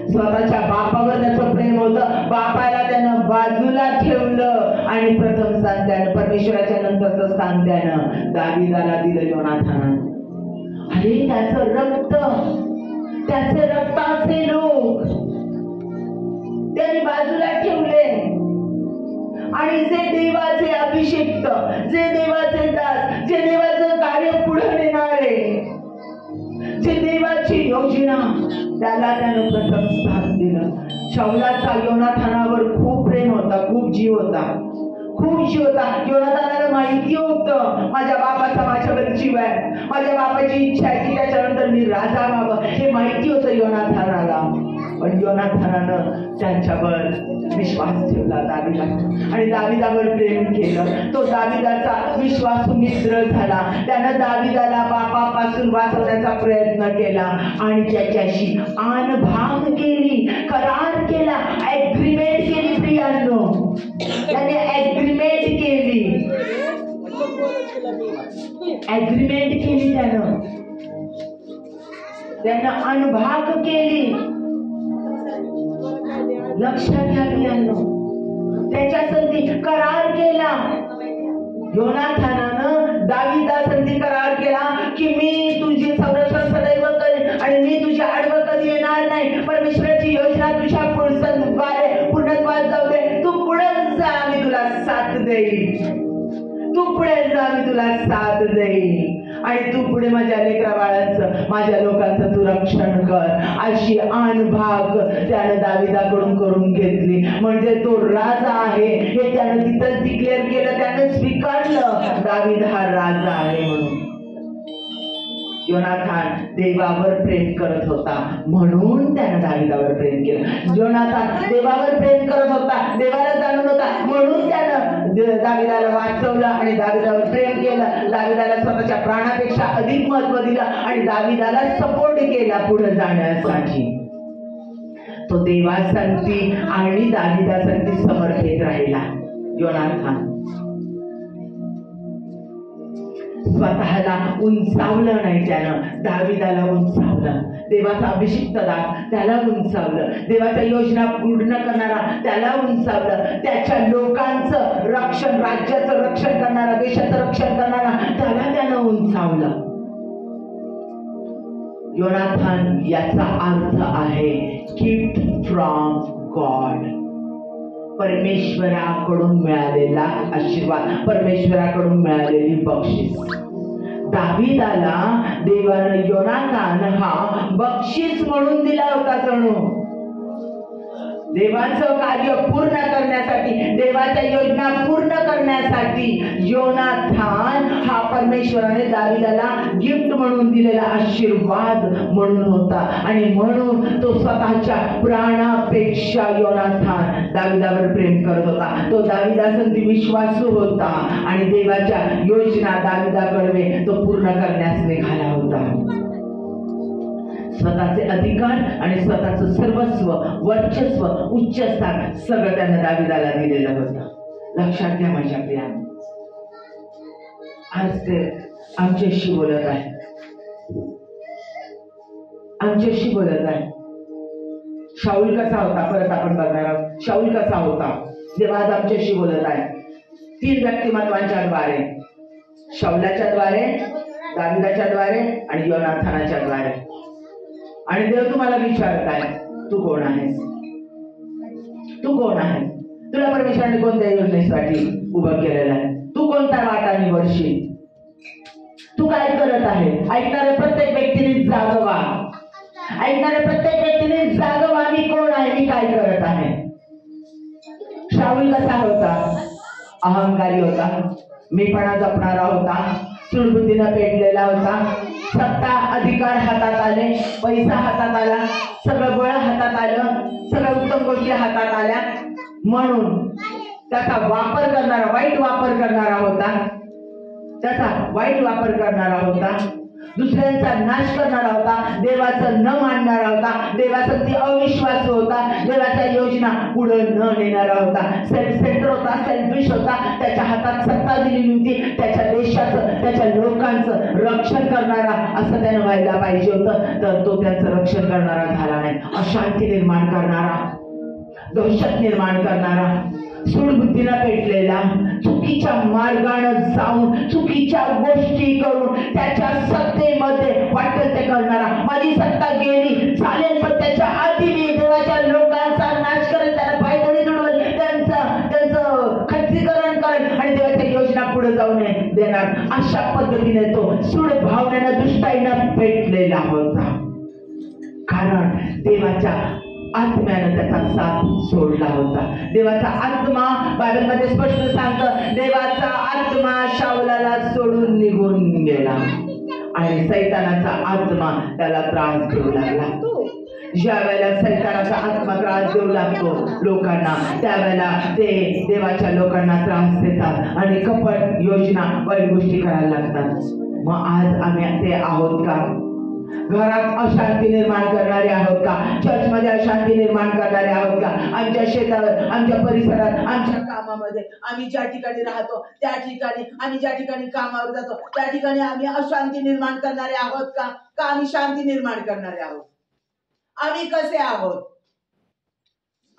स्वतःच्या बापावर त्याचं प्रेम होतं, बापाला त्यानं बाजूला ठेवलं आणि प्रथम स्थान त्यानं, परमेश्वराच्या नंतरचं स्थान त्यानं दाविदाला दिलं योनाथानानं. अरे त्याचं रक्त, त्याचे रक्ताचे लोक त्यांनी बाजूला ठेवले आणि जे देवाचे अभिषिक्त, जे देवाचे दास, जे देवाचं कार्य पुढे नेणारे, जे देवाची योजना, त्याला त्यानं प्रथम स्थान दिलं. शाऊलाचा योनाथानावर खूप प्रेम होता, खूप जीव होता, खूप जीव होता. योनाथानाला माहिती होतं माझ्या बापाचा माझ्यावर जीव आहे, माझ्या बापाची इच्छा आहे की त्याच्यानंतर मी राजा व्हावं, हे माहिती होतं योनाथानाला. पण योनाथानानं त्यांच्यावर विश्वास ठेवला दाविदा आणि दाविदावर प्रेम केलं. तो दाविदाचा विश्वासू मित्र झाला. त्यानं दाविदाला बापापासून वाचवण्याचा प्रयत्न केला आणि त्याच्याशी आनभाग केली, करार केला, ऍग्रीमेंट केली. प्रियांनो, त्याने ऍग्रीमेंट केली, ऍग्रीमेंट केली, त्यानं अनभाग केली. लक्षात घ्या प्रियांनो, त्याच्यासाठी करार केला. योनाथानानं दाविदासाठी करार केला की मी तुझी संरक्षण सदैव करेन आणि मी तुझ्या आडवं कधी येणार नाही. परमेश्वराची योजना तुझ्या पूर्णत्वात जाऊ दे, तू पुढे जा, मी तुला साथ देईन, तू पुढे जा, मी तुला साथ देईन आणि तू पुढे माझ्या लेकरा बाळांचं, माझ्या लोकांचं तू रक्षण कर. अशी आनभाग त्यानं दाविदाकडून करून घेतली. म्हणजे तो राजा आहे हे त्यानं तिथं डिक्लेअर केलं, त्यानं स्वीकारलं दाविद हा राजा आहे म्हणून. योनाथान देवावर प्रेम करत होता म्हणून त्यानं दाविदावर प्रेम केलं. योनाथान देवावर प्रेम करत होता, देवाला जाणून होता म्हणून त्यानं दाविदाला वाचवलं आणि दाविदावर प्रेम केलं. दाविदाला स्वतःच्या प्राणापेक्षा अधिक महत्व दिलं आणि दाविदाला सपोर्ट केला पुढे जाण्यासाठी. तो देवासाठी आणि दाविदासाठी समर्पित राहिला. योनाथान स्वतःला उंचावलं नाही, त्यानं दाविदाला उंचावलं. देवाचा अभिषिक्त दास त्याला उंचावलं, देवाच्या योजना पूर्ण करणारा त्याला उंचावलं, त्याच्या लोकांचं रक्षण, राज्याचं रक्षण करणारा, देशाचं रक्षण करणारा त्याला त्यानं उंचावलं. योनाथान याचा अर्थ आहे गिफ्ट फ्रॉम गॉड, परमेश्वराकडून मिळालेला आशीर्वाद, परमेश्वराकडून मिळालेली बक्षीस. दाविदाला देवानं योनाथान हा बक्षीस म्हणून दिला होता. जणू देवाचं कार्य पूर्ण करण्यासाठी, देवाच्या योजना पूर्ण करण्यासाठी योनाथान हा परमेश्वराने दाविदाला गिफ्ट म्हणून दिलेला आशीर्वाद म्हणून होता. आणि म्हणून तो स्वतःच्या प्राणापेक्षा योनाथान दाविदावर प्रेम करत होता. तो दाविदासाठी विश्वासू होता आणि देवाच्या योजना दाविदाकडे तो पूर्ण करण्यास निघाला होता. स्वतःचे अधिकार आणि स्वतःचं सर्वस्व, वर्चस्व, उच्च स्थान सगळं त्यानं दाविदाला दिलेलं होतं. लक्षात घ्या माझ्या प्रिया, आज ते आमच्याशी बोलत आहे, आमच्याशी बोलत आहे. शाऊल कसा होता परत आपण बघणार आहोत. शाऊल कसा होता देव आज आमच्याशी बोलत आहे. 3 व्यक्तिमत्वांच्या द्वारे, शाऊलाच्या द्वारे, दाविदाच्या द्वारे आणि योनाथानाच्या द्वारे. आणि देव तुम्हाला विचारत आहे, तू कोण आहेस? तू कोण आहे? तुला परमेश्वराने कोणत्या योजनेसाठी उभं केलेलं आहे? तू कोणत्या वाटा निवडशील? तू काय करत आहे? ऐकणाऱ्या प्रत्येक व्यक्तीने जागवा, ऐकणाऱ्या प्रत्येक व्यक्तीने जागवा, मी कोण आहे, मी काय करत आहे. शाऊल कसा होता? अहंकारी होता, मीपणा जपणारा होता, सुडबुद्धीनं पेटलेला होता. सत्ता, अधिकार हातात आले, पैसा हातात आला, सगळं बळ हातात आलं, सगळ्या उत्तम गोष्टी हातात आल्या म्हणून त्याचा वापर करणारा, वाईट वापर करणारा होता. त्याचा वाईट वापर करणारा होता, दुसऱ्यांचा नाश करणारा होता, देवाचं न मानणारा होता, देवासाठी अविश्वासू होता, देवाच्या योजना पुढे न नेणारा होता, सेल्फ सेंटर होता, सेल्फिश होता. त्याच्या हातात सत्ता दिलेली होती, त्याच्या देशाचं, त्याच्या लोकांचं रक्षण करणारा असं त्यानं व्हायला पाहिजे होतं, तर तो त्याचं रक्षण करणारा झाला नाही. अशांती निर्माण करणारा, दहशत निर्माण करणारा, सूडबुद्धीला पेटलेला, चुकीच्या मार्गाने जाऊन चुकीच्या गोष्टी करून त्याच्या सत्तेमध्ये वाटेल ते करणारा. माझी सत्ता गेली चालेल, पण त्याच्या आधी मी देवाच्या लोकांचा नाश करेल, त्याला पायदळी तुडवेल, त्यांचं खच्चीकरण करेल आणि देवाच्या योजना पुढे जाऊ नये देणार. अशा पद्धतीने तो सूड भावनेनं, दुष्टाईनं पेटलेला होता. कारण देवाच्या आत्म्यानं त्याचा साथ सोडला होता. देवाचा आत्मा बायबलमध्ये स्पष्ट सांगतं, देवाचा आत्मा शाऊलाला सोडून निघून गेला आणि सैतानाचा आत्मा त्याला त्रास देऊ लागला. ज्या वेळेला सैतानाचा आत्मा त्रास देऊ लागतो लोकांना, त्यावेळेला ते देवाच्या लोकांना त्रास देतात आणि कपट योजना, वाईट गोष्टी करायला लागतात. मग आज आम्ही ते आहोत का? घरात अशांती निर्माण करणारे आहोत का? चर्चमध्ये अशांती निर्माण करणारे आहोत का? आमच्या शेतावर, आमच्या परिसरात, आमच्या कामामध्ये, आम्ही ज्या ठिकाणी राहतो त्या ठिकाणी, आम्ही ज्या ठिकाणी कामावर जातो त्या ठिकाणी आम्ही अशांती निर्माण करणारे आहोत का? का आम्ही शांती निर्माण करणारे आहोत? आम्ही कसे आहोत?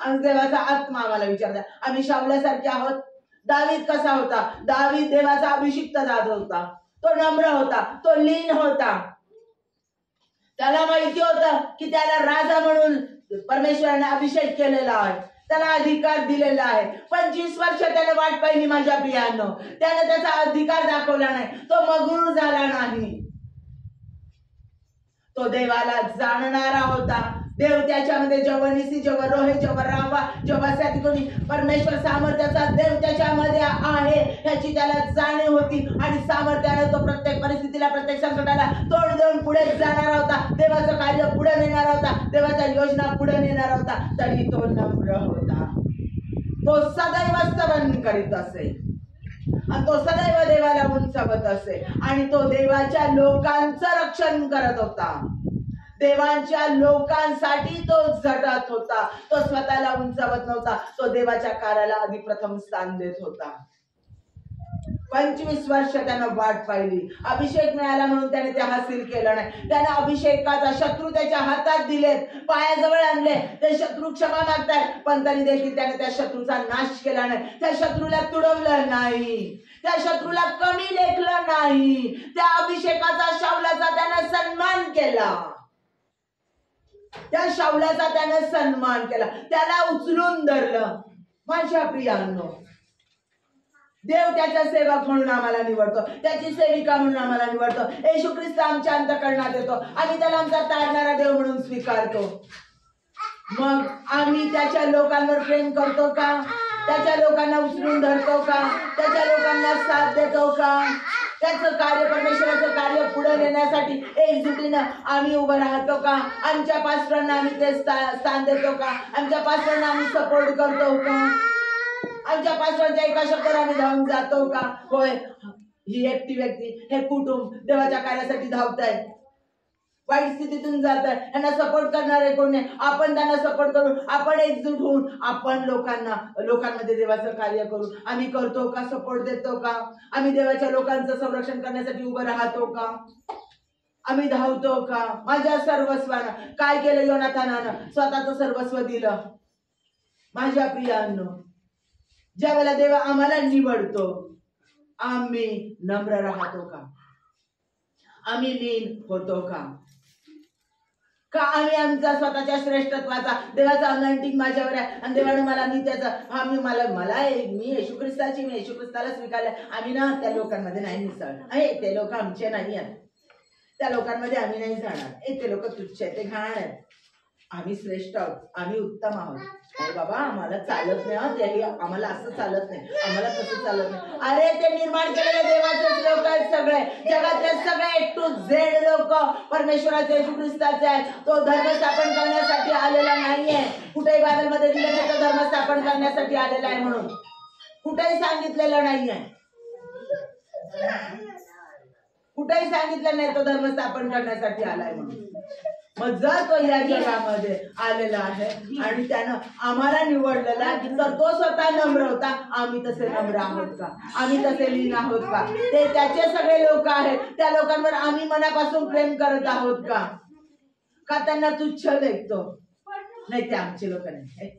देवाचा आत्मा आम्हाला विचारता, आम्ही शाऊलासारखे आहोत? दावीद कसा होता? दावीद देवाचा अभिषिक्त दास होता, तो नम्र होता, तो लीन होता. त्याला माहिती होतं की त्याला राजा म्हणून परमेश्वराने अभिषेक केलेला आहे, त्याला अधिकार दिलेला आहे. 25 वर्ष त्याने वाट पाहिली माझ्या प्रियांनो, त्याने त्याचा अधिकार दाखवला नाही, तो मगरूर झाला नाही. तो देवाला जाणणारा होता, देव त्याच्यामध्ये जेव्हा निसी, जेव्हा रोहे, जेव्हा रावा, जेव्हा कोणी परमेश्वर सामर्थ्याचा देव त्याच्यामध्ये आहे ह्याची त्याला जाणीव होती आणि सामर्थ्याने तो प्रत्येक परिस्थितीला, प्रत्येक संकटाला तोंड देऊन पुढे जाणार होता. देवाचं कार्य पुढे नेणार होता, देवाच्या योजना पुढे नेणार होता. तरी तो नम्र होता. तो सदैव स्तवन करीत असे आणि तो सदैव देवाला उंचावत असे आणि तो देवाच्या लोकांचं रक्षण करत होता. देवांच्या लोकांसाठी तो झटत होता. तो स्वतःला उंचावत नव्हता. तो देवाच्या कार्याला आधी प्रथम स्थान देत होता. 25 वर्ष त्यानं वाट पाहिली. अभिषेक मिळाला म्हणून त्याने ते हासिल केलं नाही. त्यानं अभिषेकाचा शत्रू त्याच्या हातात दिलेत, पायाजवळ आणले. ते शत्रू क्षमा मागतायत, पण तरी देखील त्याने त्या शत्रूचा नाश केला नाही. त्या शत्रूला तुडवलं नाही, त्या शत्रूला कमी लेखलं नाही. त्या अभिषेकाचा, शाऊलाचा त्यानं सन्मान केला. त्या शाऊलाचा त्याने सन्मान केला, त्याला उचलून धरलं. माझ्या प्रियांनो, देव त्याचा सेवक म्हणून आम्हाला निवडतो, त्याची सेविका म्हणून आम्हाला निवडतो. येशू ख्रिस्त आमच्या अंतःकरणात येतो, आम्ही त्याला आमचा तारणारा देव म्हणून स्वीकारतो. मग आम्ही त्याच्या लोकांवर प्रेम करतो का? त्याच्या लोकांना उचलून धरतो का? त्याच्या लोकांना साथ देतो का? त्याचं कार्य, परमेश्वराचं कार्य पुढे नेण्यासाठी एकजुटीनं आम्ही उभं राहतो का? आमच्या पास्टरांना आम्ही ते स्थान देतो का? आमच्या पास्टरांना आम्ही सपोर्ट करतो का? आमच्या पास्टरांच्या एका शब्दावर आम्ही धावून जातो का? होय, ही एकटी व्यक्ती, हे कुटुंब देवाच्या कार्यासाठी धावताय, वाईट स्थितीतून जात आहे, यांना सपोर्ट करणारे कोण नाही. आपण त्यांना सपोर्ट करू, आपण एकजूट होऊन आपण लोकांमध्ये देवाचं कार्य करू. आम्ही करतो का? सपोर्ट देतो का? आम्ही देवाच्या लोकांचं संरक्षण करण्यासाठी उभं राहतो का? आम्ही धावतो का? माझ्या सर्वस्वानं काय केलं योनाथानानं? स्वतःचं सर्वस्व दिलं. माझ्या प्रियांनो, ज्या वेळेला देव आम्हाला निवडतो, आम्ही नम्र राहतो का? आम्ही लीन होतो का? आम्ही आमचा स्वतःच्या श्रेष्ठत्वाचा, देवाचा अनॉइंटिंग माझ्यावर आहे आणि देवाने मला, मी त्याचा, मी येशू ख्रिस्ताची, मी येशू ख्रिस्ताला स्वीकारले. आम्ही ना त्या लोकांमध्ये नाही मिसळणार. ते लोक आमचे नाही आहेत, त्या लोकांमध्ये आम्ही नाही जाणार. ते लोक तुच्छ आहेत, ते घाण आहेत. आम्ही श्रेष्ठ आहोत, आम्ही उत्तम आहोत. अरे बाबा, आम्हाला चालत नाही, आम्हाला असं चालत नाही, आम्हाला तसं चालत नाही. अरे, ते निर्माण केलेले देवाचेच लोक आहेत सगळे. जगातले सगळे A to Z लोक परमेश्वराचे, येशू ख्रिस्ताचे आहेत. तो धर्म स्थापन करण्यासाठी आलेला नाहीये. कुठेही बायबलमध्ये दिलं नाही तो धर्म स्थापन करण्यासाठी आलेला आहे म्हणून, कुठेही सांगितलेलं नाहीये. कुठेही सांगितलं नाही तो धर्म स्थापन करण्यासाठी आलाय म्हणून. मग जर तो या जगामध्ये आलेला आहे आणि त्यानं आम्हाला निवडलेला, तर तो स्वतः नम्र होता. आम्ही तसे नम्र आहोत का? आम्ही तसे लीन आहोत का? ते त्याचे सगळे लोक आहेत, त्या लोकांवर आम्ही मनापासून प्रेम करत आहोत का? त्यांना तुच्छ लेखतो? नाही, ते आमचे लोक नाही.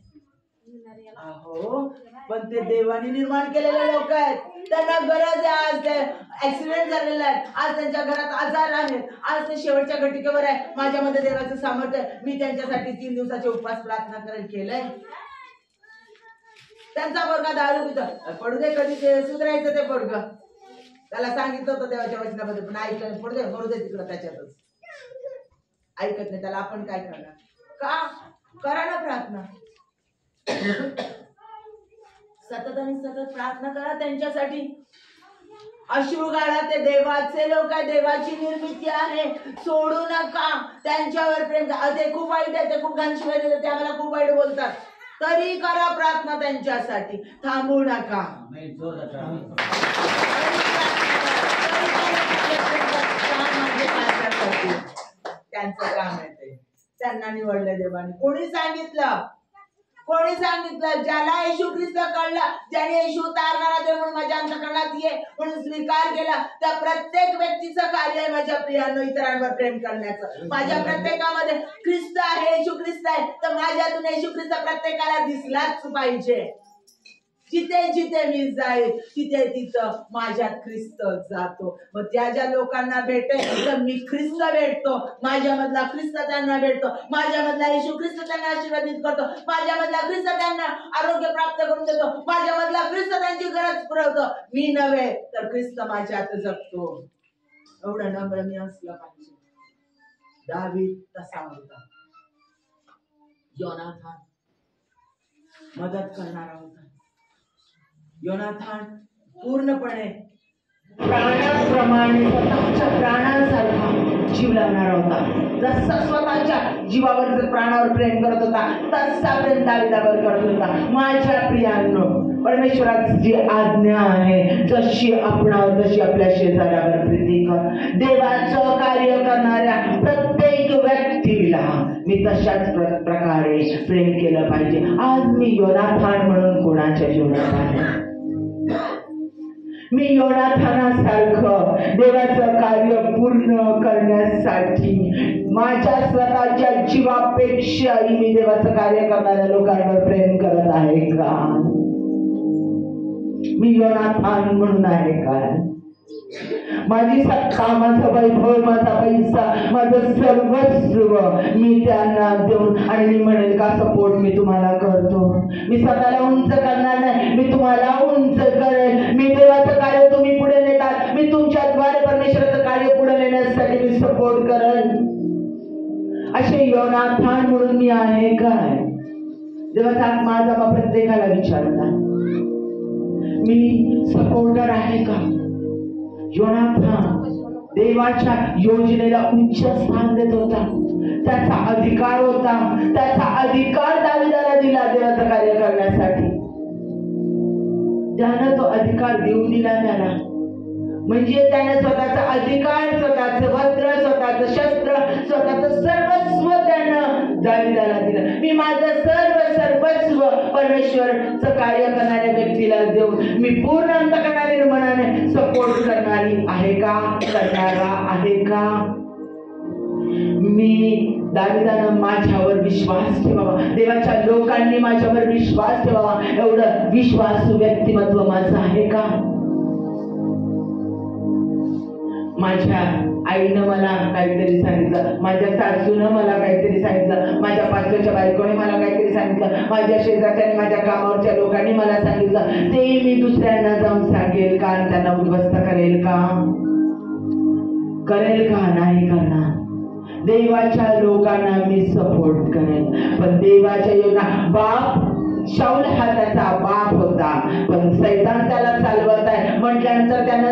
अहो, पण ते देवाने निर्माण केलेले लोक आहेत. त्यांना गरज आहे. आज ते ऍक्सिडेंट झालेला आहे, आज त्यांच्या घरात आजार आहेत, आज ते शेवटच्या घटिकेवर आहे. माझ्यामध्ये देवाचं सामर्थ्य आहे, मी त्यांच्यासाठी 3 दिवसाचे उपवास प्रार्थना करायला केलंय. त्यांचा पोरगा दारू पितो, पडू दे, कधी ते सुधारायचं ते पोरग. त्याला सांगितलं होतं देवाच्या वचनामध्ये, पण ऐकलं नाही. पडू दे, मरू दे तिकडं, त्याच्यातच ऐकत नाही. त्याला आपण काय करणार? का? करा ना प्रार्थना, सतत आणि सतत प्रार्थना करा त्यांच्यासाठी. अश्रू गाळा. ते देवाचे लोक आहे, देवाची निर्मिती आहे. सोडू नका, त्यांच्यावर प्रेम करा. ते खूप वाईट आहे, ते खूप घाण शिवाय देतात, ते आम्हाला खूप वाईट बोलतात, तरी करा प्रार्थना त्यांच्यासाठी. थांबू नका. त्यांचं काम आहे ते, त्यांना निवडलं देवाने. कोणी सांगितलं? कोणी सांगितलं? ज्याला येशू ख्रिस्त कळला, ज्याने येशू तारणारा देव म्हणून माझ्या अंतःकरणात ये म्हणून स्वीकार केला, त्या प्रत्येक व्यक्तीचं कार्य आहे माझ्या प्रियांनो इतरांवर प्रेम करण्याचं. माझ्या प्रत्येकामध्ये ख्रिस्त आहे, येशू ख्रिस्त आहे, तर माझ्यातून येशू ख्रिस्त प्रत्येकाला दिसलाच पाहिजे. जिथे जिथे मी जाईल तिथे तिथं माझ्यात ख्रिस्त जातो. मग ज्या ज्या लोकांना भेटेल तर मी ख्रिस्त भेटतो, माझ्यामधला ख्रिस्त त्यांना भेटतो, माझ्यामधला येशू ख्रिस्त त्यांना आशीर्वादित करतो, माझ्यामधला ख्रिस्त त्यांना आरोग्य प्राप्त करून देतो, माझ्यामधला ख्रिस्त त्यांची गरज पुरवतो. मी नव्हे तर ख्रिस्त माझ्यात जगतो. एवढं नम्र मी असलं पाहिजे. दावीद तसा होता. योनाथान मदत करणारा होता. योनाथान पूर्णपणे प्राणाप्रमाणे स्वतःच्या प्राणांसारखा जीव लावणारा होता. जसा स्वतःच्या जीवावर जर प्राणावर प्रेम करत होता तसा प्रेम दाविदावर करत होता. माझ्या प्रियांनो, परमेश्वराची जी आज्ञा आहे, जशी आपणावर तशी आपल्या शेजाऱ्यावर प्रीती कर. देवाचं कार्य करणाऱ्या प्रत्येक व्यक्तीला मी तशाच प्रकारे प्रेम केलं पाहिजे. आज मी योनाथान म्हणून कोणाच्या जीवनात आहे? मी योनाथानासारखं देवाचं कार्य पूर्ण करण्यासाठी माझ्या स्वतःच्या जीवापेक्षाही मी देवाचं कार्य करणाऱ्या लोकांवर प्रेम करत आहे का? मी योनाथान म्हणून आहे का? माझी सत्ता, माझा वैभव, माझा पैसा, माझं सर्वस्व मी त्यांना देऊन आणि मी म्हणेल का सपोर्ट मी तुम्हाला करतो. मी स्वतःला उंच करणार नाही, मी तुम्हाला उंच करेल. मी देवाचं कार्य तुम्ही पुढे नेतात, मी तुमच्याद्वारे परमेश्वराचं कार्य पुढे नेण्यासाठी मी सपोर्ट करेल. असे योनाथान म्हणून मी आहे काय? देवाचा आत्मा आज आम्हा प्रत्येकाला विचारता, मी सपोर्टर आहे का? योनाथान देवाच्या योजनेला उच्च स्थान देत होता. त्याचा अधिकार होता, त्याचा अधिकार दाविदाला दिला देवाचं कार्य करण्यासाठी. त्यानं तो अधिकार देऊन दिला त्याला. म्हणजे त्याने स्वतःचा अधिकार, स्वतःचं वस्त्र, स्वतःचं शस्त्र, स्वतःचं सर्वस्व त्यानं दाविदाला दिलं. मी माझं सर्वस्व परमेश्वरचं कार्य करणाऱ्या व्यक्तीला देऊन मी पूर्ण अंतःकरणाने मनाने सपोर्ट करणारी आहे का? करणारा आहे का? मी दाविदानं माझ्यावर विश्वास ठेवावा, देवाच्या लोकांनी माझ्यावर विश्वास ठेवावा, एवढं विश्वासू व्यक्तिमत्व माझं आहे का? माझ्या आईनं मला काहीतरी सांगितलं, माझ्या सासूनं मला काहीतरी सांगितलं, माझ्या पाचव्याच्या बायकोने मला काहीतरी सांगितलं, माझ्या शेजारच्या माझ्या कामावरच्या लोकांनी मला सांगितलं, ते मी दुसऱ्यांना जाऊन सांगेल का? त्यांना उद्ध्वस्त करेल का? करेल का? नाही करणार. देवाच्या लोकांना मी सपोर्ट करेन. पण देवाच्या योजना, बाप शाऊल हा त्याचा बाप होता, पण सैतान त्याला चालवत आहे म्हटल्यानंतर त्यानं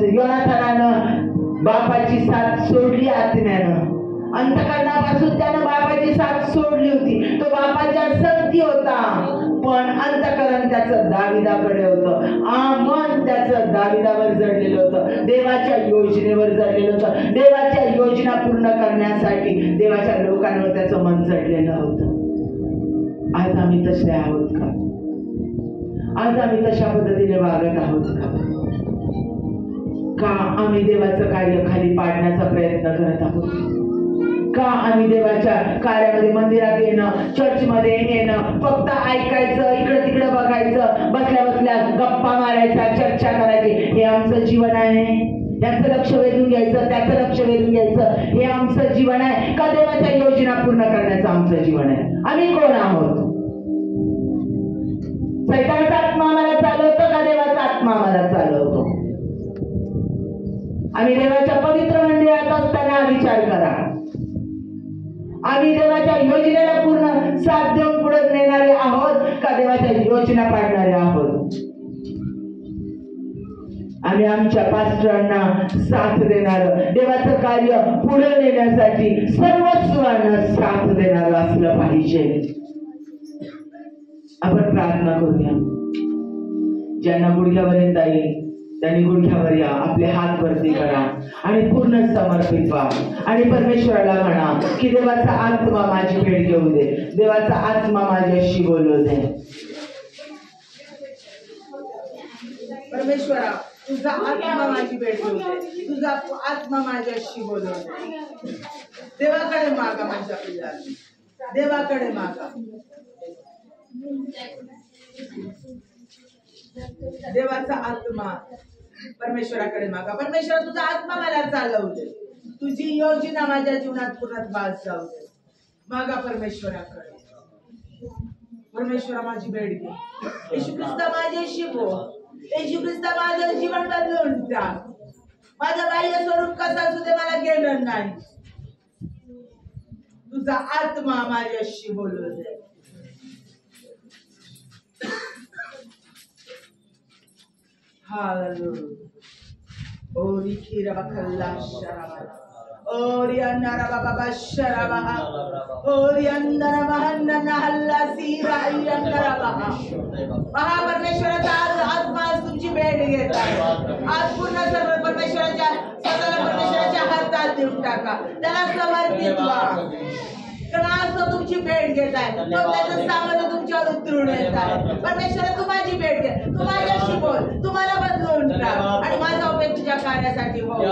योनाथानानं बापाची साथ सोडली. आत्म्यानं अंतःकरणापासून त्यानं बापाची साथ सोडली होती. तो बापाच्या संगती होता, पण अंतःकरण त्याचं दाविदाकडे होतं. मन त्याचं दाविदावर जडलेलं होतं, देवाच्या योजनेवर जडलेलं होतं. देवाच्या योजना पूर्ण करण्यासाठी देवाच्या लोकांवर त्याचं मन जडलेलं होतं. आज आम्ही तसे आहोत का? आज आम्ही तशा पद्धतीने वागत आहोत का? आम्ही देवाचं कार्य खाली पाडण्याचा प्रयत्न करत आहोत का? आम्ही देवाच्या कार्यामध्ये मंदिरात येणं, चर्चमध्ये येणं, फक्त ऐकायचं, इकडं तिकडं बघायचं, बसल्या बसल्या गप्पा मारायच्या, चर्चा करायची, हे आमचं जीवन आहे? याचं लक्ष वेधून घ्यायचं, त्याचं लक्ष वेधून घ्यायचं, हे आमचं जीवन आहे का? देवाच्या योजना पूर्ण करण्याचं आमचं जीवन आहे? आम्ही कोण आहोत? सैतानाचा आत्मा आम्हाला चालवतो का देवाचा आत्मा आम्हाला चालवतो? आम्ही देवाच्या पवित्र मंदिरात असताना विचार करा, आम्ही देवाच्या योजनेला पूर्ण साथ देऊन पुढे नेणारे आहोत का देवाच्या योजना पाडणारे आहोत? आम्ही आमच्या पास्टरांना साथ देणार, देवाचं कार्य पुढे नेण्यासाठी सर्वस्वांना साथ देणार असलं पाहिजे. आपण प्रार्थना करूया. ज्यांना गुडघ्यावर येता येईल त्यांनी गुडघ्यावर या, आपले हात वरती करा आणि पूर्ण समर्पित व्हा आणि परमेश्वराला म्हणा की देवाचा आत्मा माझी भेट घेऊ दे, देवाचा आत्मा माझ्याशी बोलू दे. परमेश्वरा, तुझा आत्मा माझी भेट घेऊ दे, तुझा आत्मा माझ्याशी बोलू दे. देवाकडे मागा माझ्या पिल्ला, देवाकडे मागा. देवाचा आत्मा परमेश्वराकडे मागा. परमेश्वर, तुझा आत्मा मला चालवू दे, तुझी योजना माझ्या जीवनात पूर्णत्वास बाज जाऊ दे. मागा परमेश्वराकडे. परमेश्वरा, माझी भेट घे. येशू ख्रिस्ता माझ्याशी बोल. येशू ख्रिस्ता माझं जीवन बदलून टाक. माझं बाह्य स्वरूप कसं असू दे मला घेणं नाही. तुझा आत्मा माझ्याशी बोलू दे. हालेलुया. ओरी खीरा बखल्ला शराबा. ओरी अन्नारा बाबा शराबा. ओरी अन्नारा महन्ना नहल्ला सीरा यंगरा बाबा. महापरमेश्वराचा आज आत्मा तुमची भेट घेत आहे. आज पूर्ण सर्व परमेश्वराच्या स्वतःला परमेश्वराच्या हातात देऊन टाका. त्याला समर्पित व्हा. कारण आज तो तुमची भेट घेत आहे. तो त्याचं सामर्थ्य तुमच्यावर उतरून येत आहे. परमेश्वर तू माझी भेट घे. तू माझ्याशी बोल. तुम्हाला बदलून टाक आणि माझा उपयोग तुझ्या कार्यासाठी हो.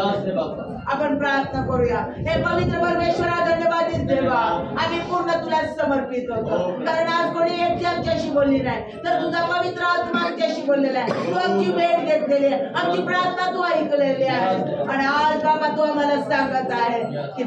आपण प्रार्थना करूया. हे पवित्र परमेश्वरा धन्यवादित देवा. आम्ही पूर्ण तुला समर्पित होतो. कारण आज कोणी एकटी आमच्याशी बोलली नाही तर तुझा पवित्र आत्मा आमच्याशी बोललेला आहे. तू आमची भेट घेतलेली आहे. आमची प्रार्थना तू ऐकलेली आहे. आणि आज बाबा तू आम्हाला सांगत आहे की